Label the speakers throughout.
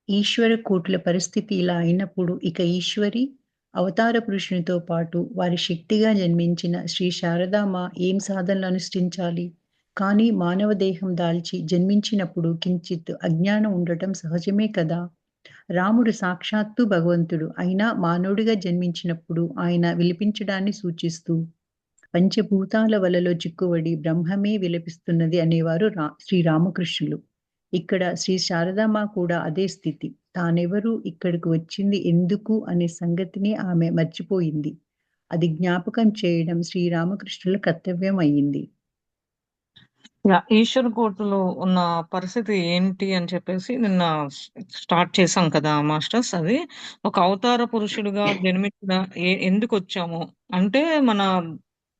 Speaker 1: ఈశ్వర కోట్ల పరిస్థితి ఇలా అయినప్పుడు ఇక ఈశ్వరి అవతార పురుషునితో పాటు వారి శక్తిగా జన్మించిన శ్రీ శారదామ ఏం సాధనలు అనుష్ఠించాలి? కానీ మానవ దేహం దాల్చి జన్మించినప్పుడు కించిత్ అజ్ఞానం ఉండటం సహజమే కదా! రాముడు సాక్షాత్తు భగవంతుడు. అయినా మానవుడిగా జన్మించినప్పుడు ఆయన విలిపించడాన్ని సూచిస్తూ పంచభూతాల వలలో చిక్కుబడి బ్రహ్మమే విలపిస్తున్నది అనేవారు శ్రీరామకృష్ణులు. ఇక్కడ శ్రీ శారదాంబ కూడా అదే స్థితి. తానెవరు, ఇక్కడికి వచ్చింది ఎందుకు అనే సంగతిని ఆమె మర్చిపోయింది. అది జ్ఞాపకం చేయడం శ్రీరామకృష్ణుల కర్తవ్యం అయ్యింది.
Speaker 2: ఈశ్వర్ కోటలో ఉన్న పరిస్థితి ఏంటి అని చెప్పేసి నిన్న స్టార్ట్ చేశాం కదా మాస్టర్స్. అది ఒక అవతార పురుషుడిగా జన్మించిన ఎందుకు వచ్చాము అంటే, మన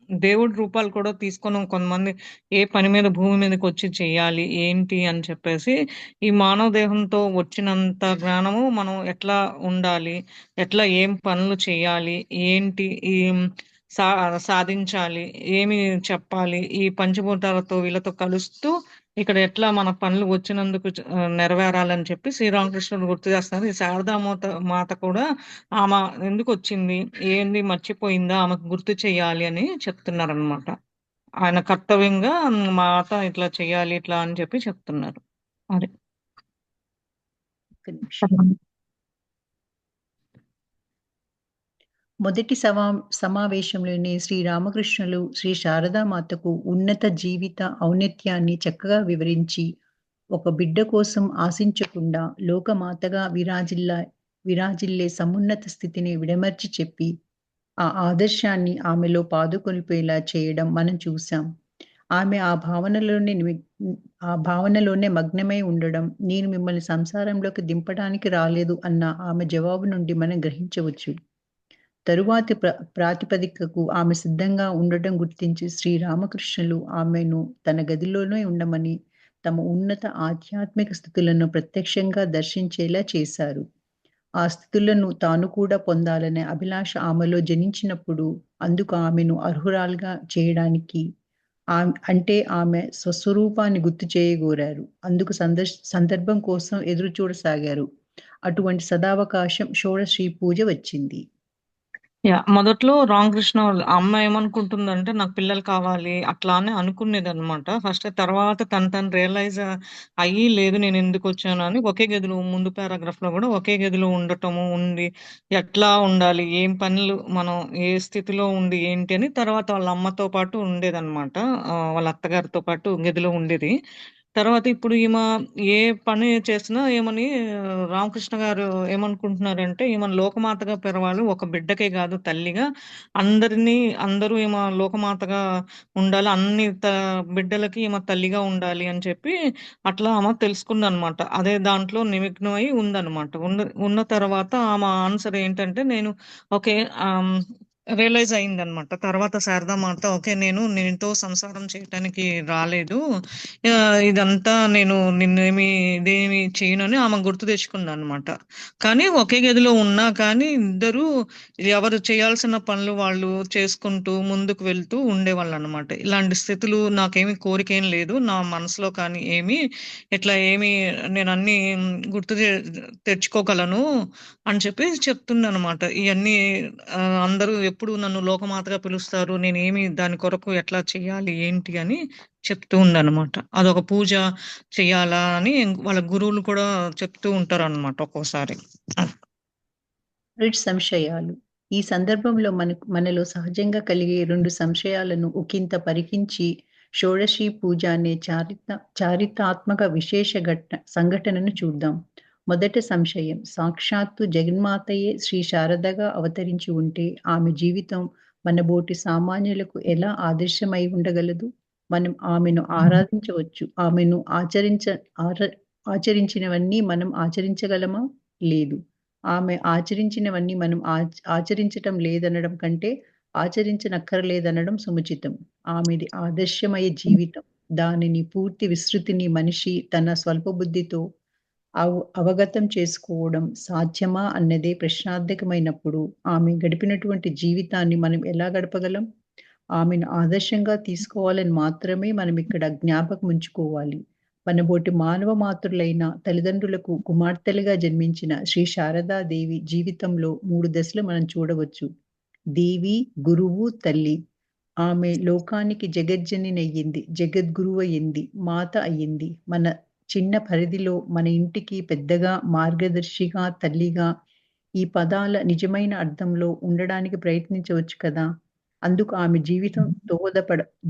Speaker 2: దేవుడి రూపాలు కూడా తీసుకొని కొంతమంది ఏ పని మీద భూమి మీదకి వచ్చి చెయ్యాలి ఏంటి అని చెప్పేసి, ఈ మానవ దేహంతో వచ్చినంత జ్ఞానము మనం ఎట్లా ఉండాలి, ఎట్లా ఏం పనులు చేయాలి, ఏంటి ఈ సా సాధించాలి, ఏమి చెప్పాలి, ఈ పంచభూతాలతో వీళ్ళతో కలుస్తూ ఇక్కడ ఎట్లా మన పనులు వచ్చినందుకు నెరవేరాలని చెప్పి శ్రీరామకృష్ణుడు గుర్తు చేస్తున్నారు. ఈ మాత కూడా ఆమె ఎందుకు వచ్చింది, ఏంది మర్చిపోయిందా, ఆమెకు గుర్తు చేయాలి అని చెప్తున్నారనమాట. ఆయన కర్తవ్యంగా మాత ఇట్లా చెయ్యాలి ఇట్లా అని చెప్పి చెప్తున్నారు. అదే
Speaker 1: ఒక్క నిమిషం. మొదటి సమావేశంలోనే శ్రీరామకృష్ణులు శ్రీ శారదామాతకు ఉన్నత జీవిత ఔన్నత్యాన్ని చక్కగా వివరించి, ఒక బిడ్డ కోసం ఆశించకుండా లోకమాతగా విరాజిల్లే సమున్నత స్థితిని విడమర్చి చెప్పి, ఆ ఆదర్శాన్ని ఆమెలో పాదుకొల్పేలా చేయడం మనం చూశాం. ఆమె ఆ భావనలోనే మగ్నమై ఉండడం, నేను మిమ్మల్ని సంసారంలోకి దింపడానికి రాలేదు అన్న ఆమె జవాబు నుండి మనం గ్రహించవచ్చు. తరువాతి ప్రాతిపదికకు ఆమె సిద్ధంగా ఉండటం గుర్తించి శ్రీరామకృష్ణులు ఆమెను తన గదిలోనే ఉండమని, తమ ఉన్నత ఆధ్యాత్మిక స్థితులను ప్రత్యక్షంగా దర్శించేలా చేశారు. ఆ స్థితులను తాను కూడా పొందాలనే అభిలాష ఆమెలో జనించినప్పుడు, అందుకు ఆమెను అర్హురాలుగా చేయడానికి అంటే ఆమె స్వస్వరూపాన్ని గుర్తు చేయగోరారు. అందుకు సందర్భం కోసం ఎదురు చూడసాగారు. అటువంటి సదావకాశం షోడశీ పూజ వచ్చింది.
Speaker 2: మొదట్లో రామకృష్ణ వాళ్ళ అమ్మ ఏమనుకుంటుందంటే, నాకు పిల్లలు కావాలి అట్లా అని అనుకునేదన్నమాట. ఫస్ట్ తర్వాత తను రియలైజ్ అయ్యి, లేదు నేను ఎందుకు వచ్చాను అని ఒకే గదిలో ముందు పారాగ్రాఫ్ లో కూడా ఒకే గదిలో ఉండటము ఉండి, ఎట్లా ఉండాలి, ఏం పనులు మనం ఏ స్థితిలో ఉండి ఏంటి అని తర్వాత వాళ్ళ అమ్మతో పాటు ఉండేదన్నమాట. వాళ్ళ అత్తగారితో పాటు గదిలో ఉండేది. తర్వాత ఇప్పుడు ఈమె ఏ పని చేసినా ఏమని రామకృష్ణ గారు ఏమనుకుంటున్నారంటే, ఈమెను లోకమాతగా పెరవాలి, ఒక బిడ్డకే కాదు తల్లిగా అందరూ ఈమె లోకమాతగా ఉండాలి, అన్ని బిడ్డలకి ఈమె తల్లిగా ఉండాలి అని చెప్పి అట్లా ఆమె తెలుసుకుందనమాట. అదే దాంట్లో నిమగ్నమై ఉందన్నమాట. ఉన్న తర్వాత ఆమె ఆన్సర్ ఏంటంటే, నేను ఓకే రియలైజ్ అయిందనమాట. తర్వాత శారదామాత, ఓకే నేను నీతో సంసారం చేయటానికి రాలేదు, ఇదంతా నేను ఇదేమి చేయను అని ఆమె గుర్తు తెచ్చుకుందనమాట. కానీ ఒకే గదిలో ఉన్నా కానీ ఇద్దరు ఎవరు చేయాల్సిన పనులు వాళ్ళు చేసుకుంటూ ముందుకు వెళ్తూ ఉండేవాళ్ళు అనమాట. ఇలాంటి స్థితులు నాకేమి కోరిక ఏం లేదు నా మనసులో, కానీ ఇట్లా నేను అన్ని గుర్తు తెచ్చుకోగలను అని చెప్పి చెప్తుందనమాట. ఇవన్నీ అందరూ ఎప్పుడు నన్ను లోకమాతగా పిలుస్తారు, నేనేమి దాని కొరకు ఎట్లా చెయ్యాలి ఏంటి అని చెప్తూ ఉందన్నమాట. అదొక పూజ చెయ్యాలా అని వాళ్ళ గురువులు కూడా చెప్తూ ఉంటారన్నమాట ఒక్కోసారి.
Speaker 1: సంశయాలు. ఈ సందర్భంలో మనలో సహజంగా కలిగే 2 సంశయాలను ఒకింత పరికించి, షోడశీ పూజ అనే చారిత్రాత్మక విశేష సంఘటనను చూద్దాం. మొదటి సంశయం, సాక్షాత్తు జగన్మాతయే శ్రీ శారదగా అవతరించి ఉంటే ఆమె జీవితం మనబోటి సామాన్యులకు ఎలా ఆదర్శమై ఉండగలదు? మనం ఆమెను ఆరాధించవచ్చు. ఆమెను ఆచరించినవన్నీ మనం ఆచరించగలమా? లేదు. ఆమె ఆచరించినవన్నీ మనం ఆచరించటం లేదనడం కంటే, ఆచరించనక్కరలేదనడం సముచితం. ఆమెది ఆదర్శమయ జీవితం. దానిని పూర్తి విస్తృతిని మనిషి తన స్వల్ప బుద్ధితో అవగతం చేసుకోవడం సాధ్యమా అన్నదే ప్రశ్నార్థకమైనప్పుడు, ఆమె గడిపినటువంటి జీవితాన్ని మనం ఎలా గడపగలం? ఆమెను ఆదర్శంగా తీసుకోవాలని మాత్రమే మనం ఇక్కడ జ్ఞాపకం ఉంచుకోవాలి. మనబోటి మానవ మాతృలైన తల్లిదండ్రులకు కుమార్తెలుగా జన్మించిన శ్రీ శారదాదేవి జీవితంలో 3 దశలు మనం చూడవచ్చు. దేవి, గురువు, తల్లి. ఆమె లోకానికి జగజ్జననయ్యింది. జగద్గురువయ్యింది. మాత అయ్యింది. మన చిన్న పరిధిలో మన ఇంటికి పెద్దగా, మార్గదర్శిగా, తల్లిగా ఈ పదాల నిజమైన అర్థంలో ఉండడానికి ప్రయత్నించవచ్చు కదా! అందుకు ఆమె జీవితం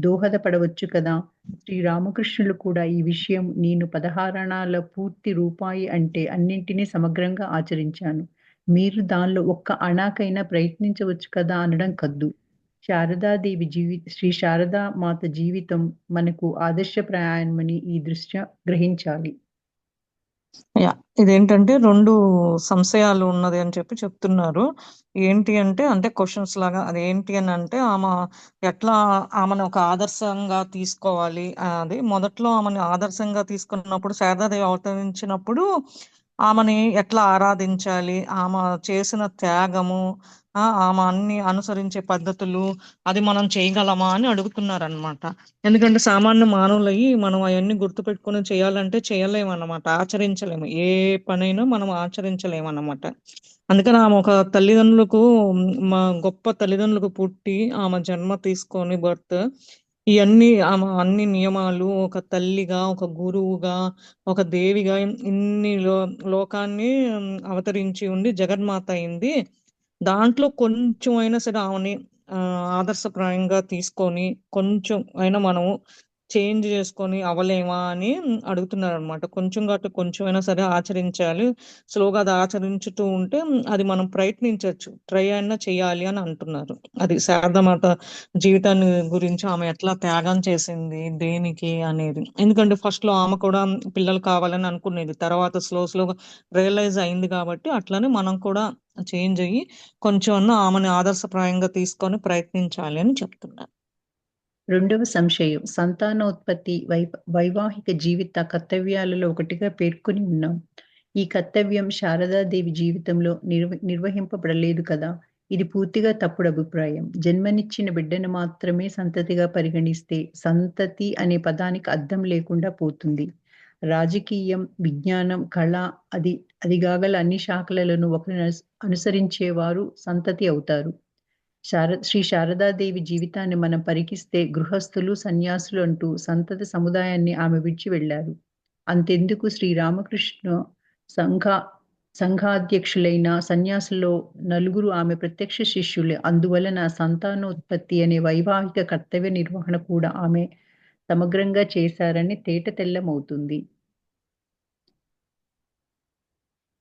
Speaker 1: దోహదపడవచ్చు కదా! శ్రీరామకృష్ణులు కూడా ఈ విషయం నేను 16 పూర్తి రూపాయి అంటే అన్నింటినీ సమగ్రంగా ఆచరించాను. మీరు దానిలో ఒక్క అణాకైనా ప్రయత్నించవచ్చు కదా అనడం కద్దు. శారదాదేవి శ్రీ శారదా మాత జీవితం మనకు ఆదర్శప్రాయమని ఈ దృష్ట్యా గ్రహించాలి.
Speaker 2: యాహ్! ఇదేంటంటే 2 సంశయాలు ఉన్నది అని చెప్తున్నారు. ఏంటి అంటే క్వెషన్స్ లాగా అదేంటి అనంటే ఎట్లా ఆమెను ఒక ఆదర్శంగా తీసుకోవాలి. అది మొదట్లో ఆమెని ఆదర్శంగా తీసుకున్నప్పుడు శారదాదేవి అవతరించినప్పుడు ఆమెని ఎట్లా ఆరాధించాలి, ఆమె చేసిన త్యాగము, ఆమె అన్ని అనుసరించే పద్ధతులు అది మనం చేయగలమా అని అడుగుతున్నారనమాట. ఎందుకంటే సామాన్య మానవులయ్యి మనం అయన్నీ గుర్తుపెట్టుకొని చేయాలంటే చేయలేమన్నమాట. ఆచరించలేము. ఏ పనైనా మనం ఆచరించలేమన్నమాట. అందుకని ఆమె ఒక తల్లిదండ్రులకు గొప్ప తల్లిదండ్రులకు పుట్టి ఆమె జన్మ తీసుకొని ఆమె అన్ని నియమాలు ఒక తల్లిగా, ఒక గురువుగా, ఒక దేవిగా ఇన్ని లోకాన్ని అవతరించి ఉండి జగన్మాత అయింది. దాంట్లో కొంచెం అయినా సరే ఆమెని ఆదర్శప్రాయంగా తీసుకొని కొంచెం అయినా మనము చేంజ్ చేసుకొని అవ్వలేమా అని అడుగుతున్నారనమాట. కొంచెమైనా సరే ఆచరించాలి. స్లోగా అది ఆచరించుతూ ఉంటే అది మనం ప్రయత్నించొచ్చు. ట్రై అయినా చేయాలి అని అంటున్నారు. అది శారదామాత జీవితాన్ని గురించి ఆమె ఎట్లా త్యాగం చేసింది, దేనికి అనేది. ఎందుకంటే ఫస్ట్‌లో ఆమె కూడా పిల్లలు కావాలని అనుకునేది. తర్వాత స్లోగా రియలైజ్ అయింది కాబట్టి అట్లనే మనం కూడా చేంజ్ అయ్యి కొంచెం అన్నా ఆమెని ఆదర్శప్రాయంగా తీసుకొని ప్రయత్నించాలి అని చెప్తున్నారు.
Speaker 1: రెండవ సంశయం సంతానోత్పత్తి వైవాహిక జీవిత కర్తవ్యాలలో ఒకటిగా పేర్కొని ఉన్నాం. ఈ కర్తవ్యం శారదాదేవి జీవితంలో నిర్వహింపబడలేదు కదా! ఇది పూర్తిగా తప్పుడు అభిప్రాయం. జన్మనిచ్చిన బిడ్డను మాత్రమే సంతతిగా పరిగణిస్తే సంతతి అనే పదానికి అర్థం లేకుండా పోతుంది. రాజకీయం, విజ్ఞానం, కళ అదిగాగల అన్ని శాఖలలోనూ ఒకరిని అనుసరించేవారు సంతతి అవుతారు. శ్రీ శారదాదేవి జీవితాన్ని మనం పరికిస్తే గృహస్థులు, సన్యాసులు అంటూ సంతతి సముదాయాన్ని ఆమె విడిచి వెళ్లారు. అంతెందుకు శ్రీరామకృష్ణ సంఘ సంఘాధ్యక్షులైన సన్యాసుల్లో 4 ఆమె ప్రత్యక్ష శిష్యులే. అందువలన సంతానోత్పత్తి అనే వైవాహిక కర్తవ్య నిర్వహణ కూడా ఆమె సమగ్రంగా చేశారని తేటతెల్లమవుతుంది.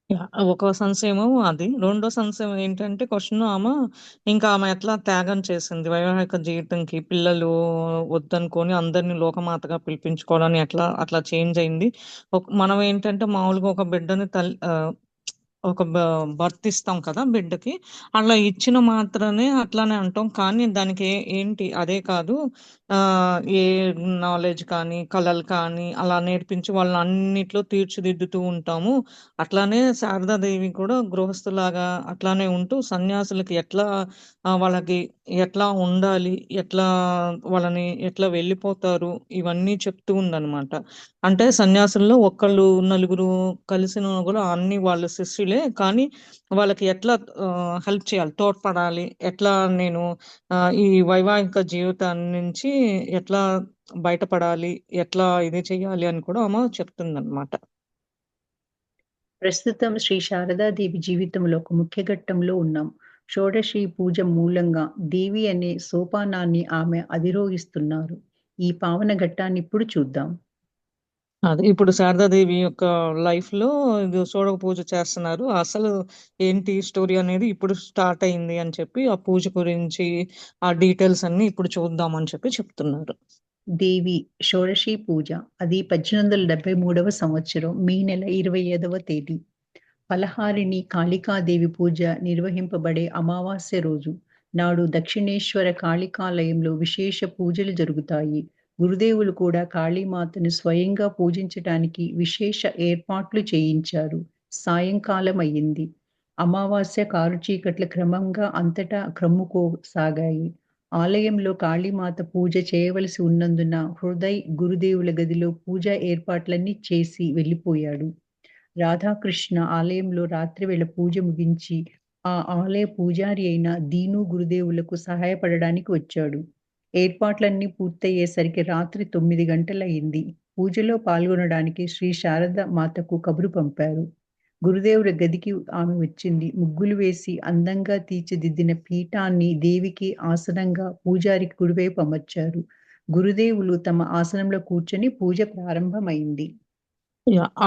Speaker 2: యాహ్! ఒక సంశయము అది. రెండో సంశయం ఏంటంటే ఇంకా ఆమె ఎట్లా త్యాగం చేసింది వైవాహిక జీవితంకి. పిల్లలు వద్దనుకోని అందరిని లోకమాతగా పిలిపించుకోవాలని అట్లా చేంజ్ అయింది. మనం ఏంటంటే మామూలుగా ఒక బిడ్డని ఒక బర్త్ ఇస్తాం కదా బిడ్డకి. అలా ఇచ్చిన మాత్రానే అట్లానే అంటాం. కానీ దానికి ఏంటి అదే కాదు. ఏ నాలెడ్జ్ కానీ, కళలు కానీ అలా నేర్పించి వాళ్ళని అన్నిట్లో తీర్చిదిద్దుతూ ఉంటాము. అట్లానే శారదాదేవి కూడా గృహస్థులాగా అట్లానే ఉంటూ సన్యాసులకి వాళ్ళకి ఎట్లా ఉండాలి, వాళ్ళని ఎట్లా వెళ్ళిపోతారు ఇవన్నీ చెప్తూ ఉందనమాట. అంటే సన్యాసుల్లో ఒకళ్ళు, నలుగురు కలిసిన కూడా అన్ని వాళ్ళ శిష్యులే. కానీ వాళ్ళకి ఎట్లా హెల్ప్ చేయాలి, తోడ్పడాలి, ఎట్లా నేను ఈ వైవాహిక జీవితాన్ని నుంచి ఎట్లా బయటపడాలి, ఎట్లా ఇది చేయాలి అని కూడా ఆమె చెప్తుందనమాట.
Speaker 1: ప్రస్తుతం శ్రీ శారదాదేవి జీవితంలో ఒక ముఖ్య ఘట్టంలో ఉన్నాం. షోడశి పూజ మూలంగా దేవి అనే సోపానాన్ని ఆమె అధిరోహిస్తున్నారు. ఈ పావన ఘట్టాన్ని ఇప్పుడు చూద్దాం.
Speaker 2: అదే ఇప్పుడు శారదాదేవి యొక్క లైఫ్‌లో ఇది షోడక పూజ చేస్తున్నారు. అసలు ఏంటి స్టోరీ అనేది ఇప్పుడు స్టార్ట్ అయింది అని చెప్పి, ఆ పూజ గురించి, ఆ డీటెయిల్స్ అన్నీ ఇప్పుడు చూద్దాం అని చెప్తున్నారు.
Speaker 1: దేవి షోడశి పూజ అది 1873వ సంవత్సరం మే నెల 25వ తేదీ. ఫలహారిణి కాళికాదేవి పూజ నిర్వహింపబడే అమావాస్య రోజు నాడు దక్షిణేశ్వర కాళికాలయంలో విశేష పూజలు జరుగుతాయి. గురుదేవులు కూడా కాళీమాతను స్వయంగా పూజించటానికి విశేష ఏర్పాట్లు చేయించారు. సాయంకాలం అయ్యింది. అమావాస్య కారు చీకట్లు క్రమంగా అంతటా క్రమ్ముకోసాగాయి. ఆలయంలో కాళీమాత పూజ చేయవలసి ఉన్నందున హృదయ్ గురుదేవుల గదిలో పూజా ఏర్పాట్లన్నీ చేసి వెళ్ళిపోయాడు. రాధాకృష్ణ ఆలయంలో రాత్రివేళ పూజ ముగించి ఆ ఆలయ పూజారి అయిన దీను గురుదేవులకు సహాయపడడానికి వచ్చాడు. ఏర్పాట్లన్నీ పూర్తయ్యేసరికి రాత్రి 9 గంటలయింది. పూజలో పాల్గొనడానికి శ్రీ శారద మాతకు కబురు పంపారు. గురుదేవుల గదికి ఆమె వచ్చింది. ముగ్గులు వేసి అందంగా తీర్చిదిద్దిన పీఠాన్ని దేవికి ఆసనంగా పూజారికి కుడివైపు అమర్చారు. గురుదేవులు తమ ఆసనంలో కూర్చొని పూజ ప్రారంభమైంది.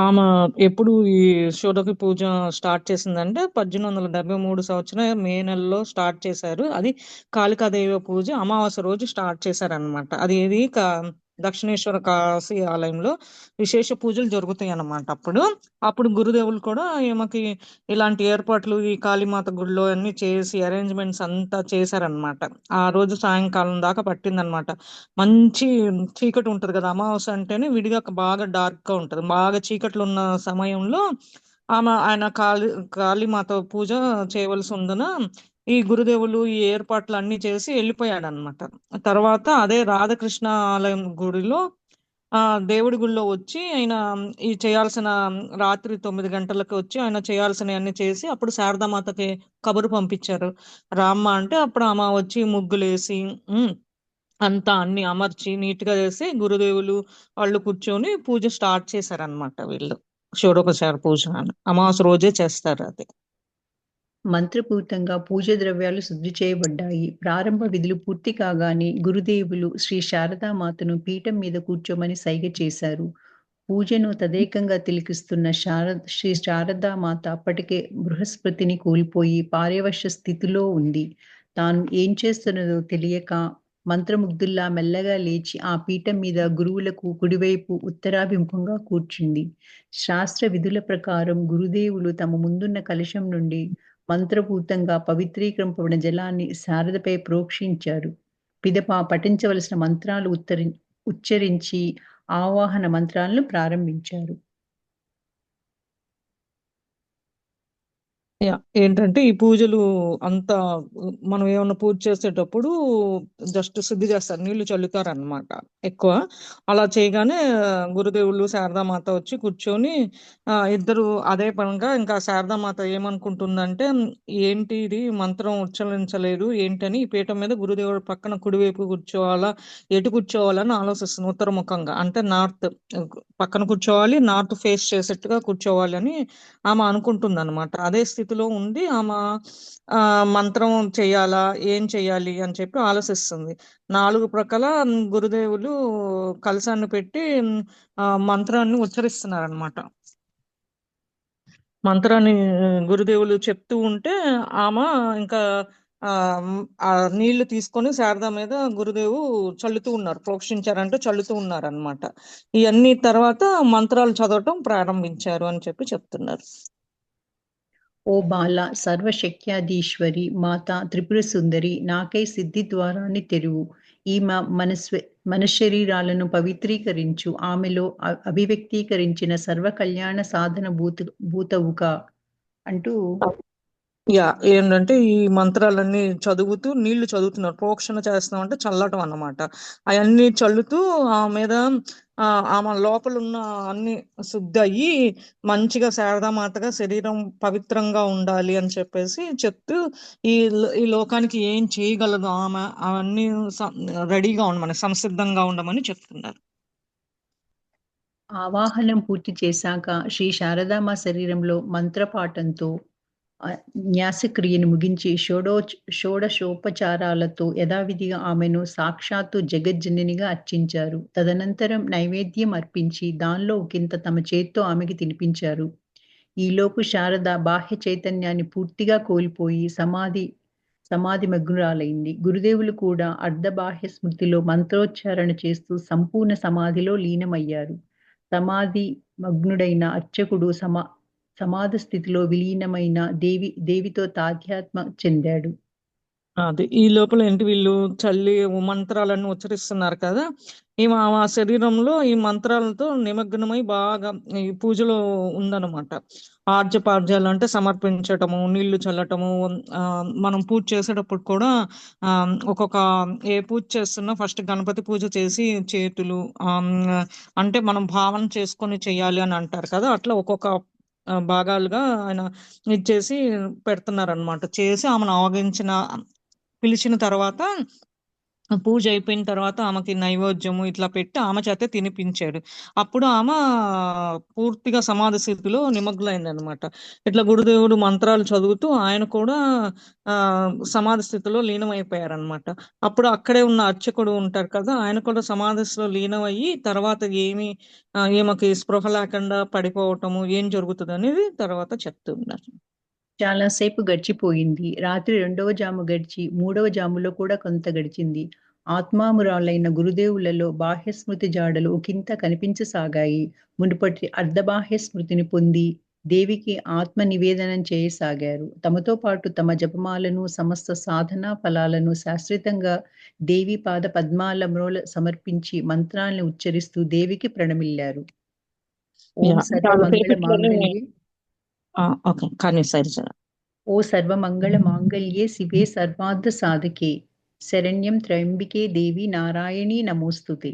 Speaker 2: ఆమె ఎప్పుడు ఈ షోడకి పూజ స్టార్ట్ చేసిందంటే 1873 సంవత్సరం మే నెలలో స్టార్ట్ చేశారు. అది కాళికాదేవి పూజ అమావాస్య రోజు స్టార్ట్ చేశారనమాట. అది ఏది దక్షిణేశ్వర కాశీ ఆలయంలో విశేష పూజలు జరుగుతాయి అన్నమాట. అప్పుడు గురుదేవులు కూడా ఈమెకి ఇలాంటి ఏర్పాట్లు ఈ కాళీమాత గుడిలో అన్ని చేసి అరేంజ్మెంట్స్ అంతా చేశారనమాట. ఆ రోజు సాయంకాలం దాకా పట్టిందనమాట. మంచి చీకటి ఉంటది కదా, అమావాస్య అంటేనే విడిగా బాగా డార్క్ గా ఉంటది. బాగా చీకట్లు ఉన్న సమయంలో ఆయన కాళీమాత పూజ చేయవలసి ఉందన ఈ గురుదేవులు ఈ ఏర్పాట్లు అన్ని చేసి వెళ్ళిపోయాడు అనమాట. తర్వాత అదే రాధాకృష్ణ ఆలయం గుడిలో దేవుడి గుడిలో వచ్చి ఆయన ఈ చేయాల్సిన రాత్రి 9 గంటలకు వచ్చి ఆయన చేయాల్సినవి అన్ని చేసి అప్పుడు శారదామాతకి కబురు పంపించారు. రామ్మ అంటే అప్పుడు ఆమె వచ్చి ముగ్గులేసి అంతా అన్ని అమర్చి నీట్ గా చేసి గురుదేవులు వాళ్ళు కూర్చొని పూజ స్టార్ట్ చేశారనమాట. వీళ్ళు షోడోపచార పూజ అని అమావాస్య రోజే చేస్తారు అది.
Speaker 1: మంత్రపూరితంగా పూజ ద్రవ్యాలు శుద్ధి చేయబడ్డాయి. ప్రారంభ విధులు పూర్తి కాగానే గురుదేవులు శ్రీ శారదామాతను పీఠం మీద కూర్చోమని సైగ చేశారు. పూజను తదేకంగా తిలకిస్తున్న శ్రీ శారదామాత అప్పటికే బృహస్పతిని కోల్పోయి పారవశ్య స్థితిలో ఉంది. తాను ఏం చేస్తున్నదో తెలియక మంత్రముగ్ధుల్లా మెల్లగా లేచి ఆ పీఠం మీద గురువులకు కుడివైపు ఉత్తరాభిముఖంగా కూర్చుంది. శాస్త్ర విధుల ప్రకారం గురుదేవులు తమ ముందున్న కలశం నుండి మంత్రపూతంగా పవిత్రీకరింపబడిన జలాన్ని శారదపై ప్రోక్షించారు. పిదప పఠించవలసిన మంత్రాలు ఉచ్చరించి ఆవాహన మంత్రాలను ప్రారంభించారు.
Speaker 2: ఏంటంటే ఈ పూజలు అంతా మనం ఏమన్నా పూజ చేసేటప్పుడు జస్ట్ శుద్ధి చేస్తారు, నీళ్లు చల్లుతారు అనమాట ఎక్కువ. అలా చేయగానే గురుదేవులు శారదామాత వచ్చి కూర్చొని ఇద్దరు అదే పరంగా ఇంకా శారదామాత ఏమనుకుంటుందంటే ఏంటి ఇది మంత్రం ఉచ్చరించలేదు ఏంటని ఈ పీఠం మీద గురుదేవుడు పక్కన కుడివైపు కూర్చోవాలా ఎటు కూర్చోవాలని ఆలోచిస్తుంది. ఉత్తరముఖంగా అంటే నార్త్ పక్కన కూర్చోవాలి, నార్త్ ఫేస్ చేసేట్టుగా కూర్చోవాలి అని ఆమె అనుకుంటుంది అనమాట. అదే స్థితిలో ఉండి ఆమె మంత్రం చెయ్యాలా ఏం చెయ్యాలి అని చెప్పి ఆలోచిస్తుంది. 4 ప్రక్కల గురుదేవులు కలశాన్ని పెట్టి మంత్రాన్ని ఉచ్చరిస్తున్నారనమాట. మంత్రాన్ని గురుదేవులు చెప్తూ ఉంటే ఆమె ఇంకా ఆ నీళ్లు తీసుకొని శారద మీద గురుదేవు చల్లుతూ ఉన్నారు, ప్రోక్షించారంటే చల్లుతూ ఉన్నారు అనమాట. ఇవన్నీ తర్వాత మంత్రాలు చదవటం ప్రారంభించారు అని చెప్పి చెప్తున్నారు.
Speaker 1: ఓ బాల సర్వశక్యాధీశ్వరి మాత త్రిపుర సుందరి, నాకై సిద్ధి ద్వారాన్ని తెరువు. ఈ మనశరీరాలను పవిత్రీకరించు. ఆమెలో అభివ్యక్తీకరించిన సర్వ కళ్యాణ సాధన భూతవుగా అంటూ
Speaker 2: ఏంటంటే ఈ మంత్రాలన్నీ చదువుతూ నీళ్లు చదువుతున్నారు, ప్రోక్షణ చేస్తున్నాం అంటే చల్లటం అన్నమాట. అవన్నీ చల్లుతూ ఆ మీద ఆమె లోపల ఉన్న అన్ని శుద్ధి అయ్యి మంచిగా శారదామాతగా శరీరం పవిత్రంగా ఉండాలి అని చెప్పేసి చెప్తూ ఈ లోకానికి ఏం చేయగలదు ఆమె అవన్నీ రెడీగా ఉండమని సంసిద్ధంగా ఉండమని చెప్తున్నారు.
Speaker 1: ఆవాహనం పూర్తి చేశాక శ్రీ శారదామ శరీరంలో మంత్రపాఠంతో న్యాసక్రియను ముగించి షోడశోపచారాలతో యథావిధిగా ఆమెను సాక్షాత్తు జగజ్జననిగా అర్చించారు. తదనంతరం నైవేద్యం అర్పించి దానిలో ఒకంత తమ చేత్తో ఆమెకి తినిపించారు. ఈలోపు శారద బాహ్య చైతన్యాన్ని పూర్తిగా కోల్పోయి సమాధి మగ్నురాలైంది. గురుదేవులు కూడా అర్ధబాహ్య స్మృతిలో మంత్రోచ్చారణ చేస్తూ సంపూర్ణ సమాధిలో లీనమయ్యారు. సమాధి మగ్నుడైన అర్చకుడు సమాధ స్థితిలో విలీనమైన దేవితో తాధ్యాత్మ చెందాడు.
Speaker 2: అది ఈ లోపల ఏంటి వీళ్ళు చల్లి మంత్రాలన్నీ ఉచ్చరిస్తున్నారు కదా, ఈమె ఆ శరీరంలో ఈ మంత్రాలతో నిమగ్నమై బాగా ఈ పూజలో ఉందన్నమాట. ఆర్జపార్జాలు అంటే సమర్పించటము, నీళ్లు చల్లటము. ఆ, మనం పూజ చేసేటప్పుడు కూడా ఆ, ఒక్కొక్క ఏ పూజ చేస్తున్నా ఫస్ట్ గణపతి పూజ చేసి చేతులు అంటే మనం భావన చేసుకొని చెయ్యాలి అని అంటారు కదా, అట్లా ఒక్కొక్క భాగాలుగా ఆయన ఇచ్చేసి పెడుతున్నారనమాట. చేసి ఆమెను ఆవగించిన పిలిచిన తర్వాత పూజ అయిపోయిన తర్వాత ఆమెకి నైవేద్యము ఇట్లా పెట్టి ఆమె చేత తినిపించాడు. అప్పుడు ఆమె పూర్తిగా సమాధి స్థితిలో నిమగ్నమైంది అనమాట. ఇట్లా గురుదేవుడు మంత్రాలు చదువుతూ ఆయన కూడా ఆ సమాధి స్థితిలో లీనమైపోయారనమాట. అప్పుడు అక్కడే ఉన్న అర్చకుడు ఉంటారు కదా, ఆయన కూడా సమాధిలో లీనమయ్యి తర్వాత ఈమెకి స్పృహ లేకుండా పడిపోవటము ఏం జరుగుతుంది అనేది తర్వాత చెప్తున్నారు.
Speaker 1: చాలా సేపు గడిచిపోయింది. రాత్రి రెండవ జాము గడిచి, మూడవ జాములో కూడా కొంత గడిచింది. ఆత్మామురాలైన గురుదేవులలో బాహ్య స్మృతి జాడలు ఒకింత కనిపించసాగాయి. మునుపటి అర్ధబాహ్య స్మృతిని పొంది, దేవికి ఆత్మ నివేదనం చేయసాగారు. తమతో పాటు తమ జపమాలను, సమస్త సాధనా ఫలాలను శాశ్వతంగా దేవి పాద పద్మాల మ్రోల సమర్పించి మంత్రాలను ఉచ్చరిస్తూ దేవికి ప్రణమిల్లారు. ఓం
Speaker 2: యా
Speaker 1: సర్వ
Speaker 2: చాలా
Speaker 1: మంగళ
Speaker 2: సేపట్లోనే
Speaker 1: మాంగళ్యే
Speaker 2: ఓకే కానీ సరే సరే.
Speaker 1: ఓ సర్వమంగళమాంగళ్యే శివే సర్వార్థ సాధకే శరణ్యం త్రయంబికే దేవి నారాయణీ నమోస్తుతే.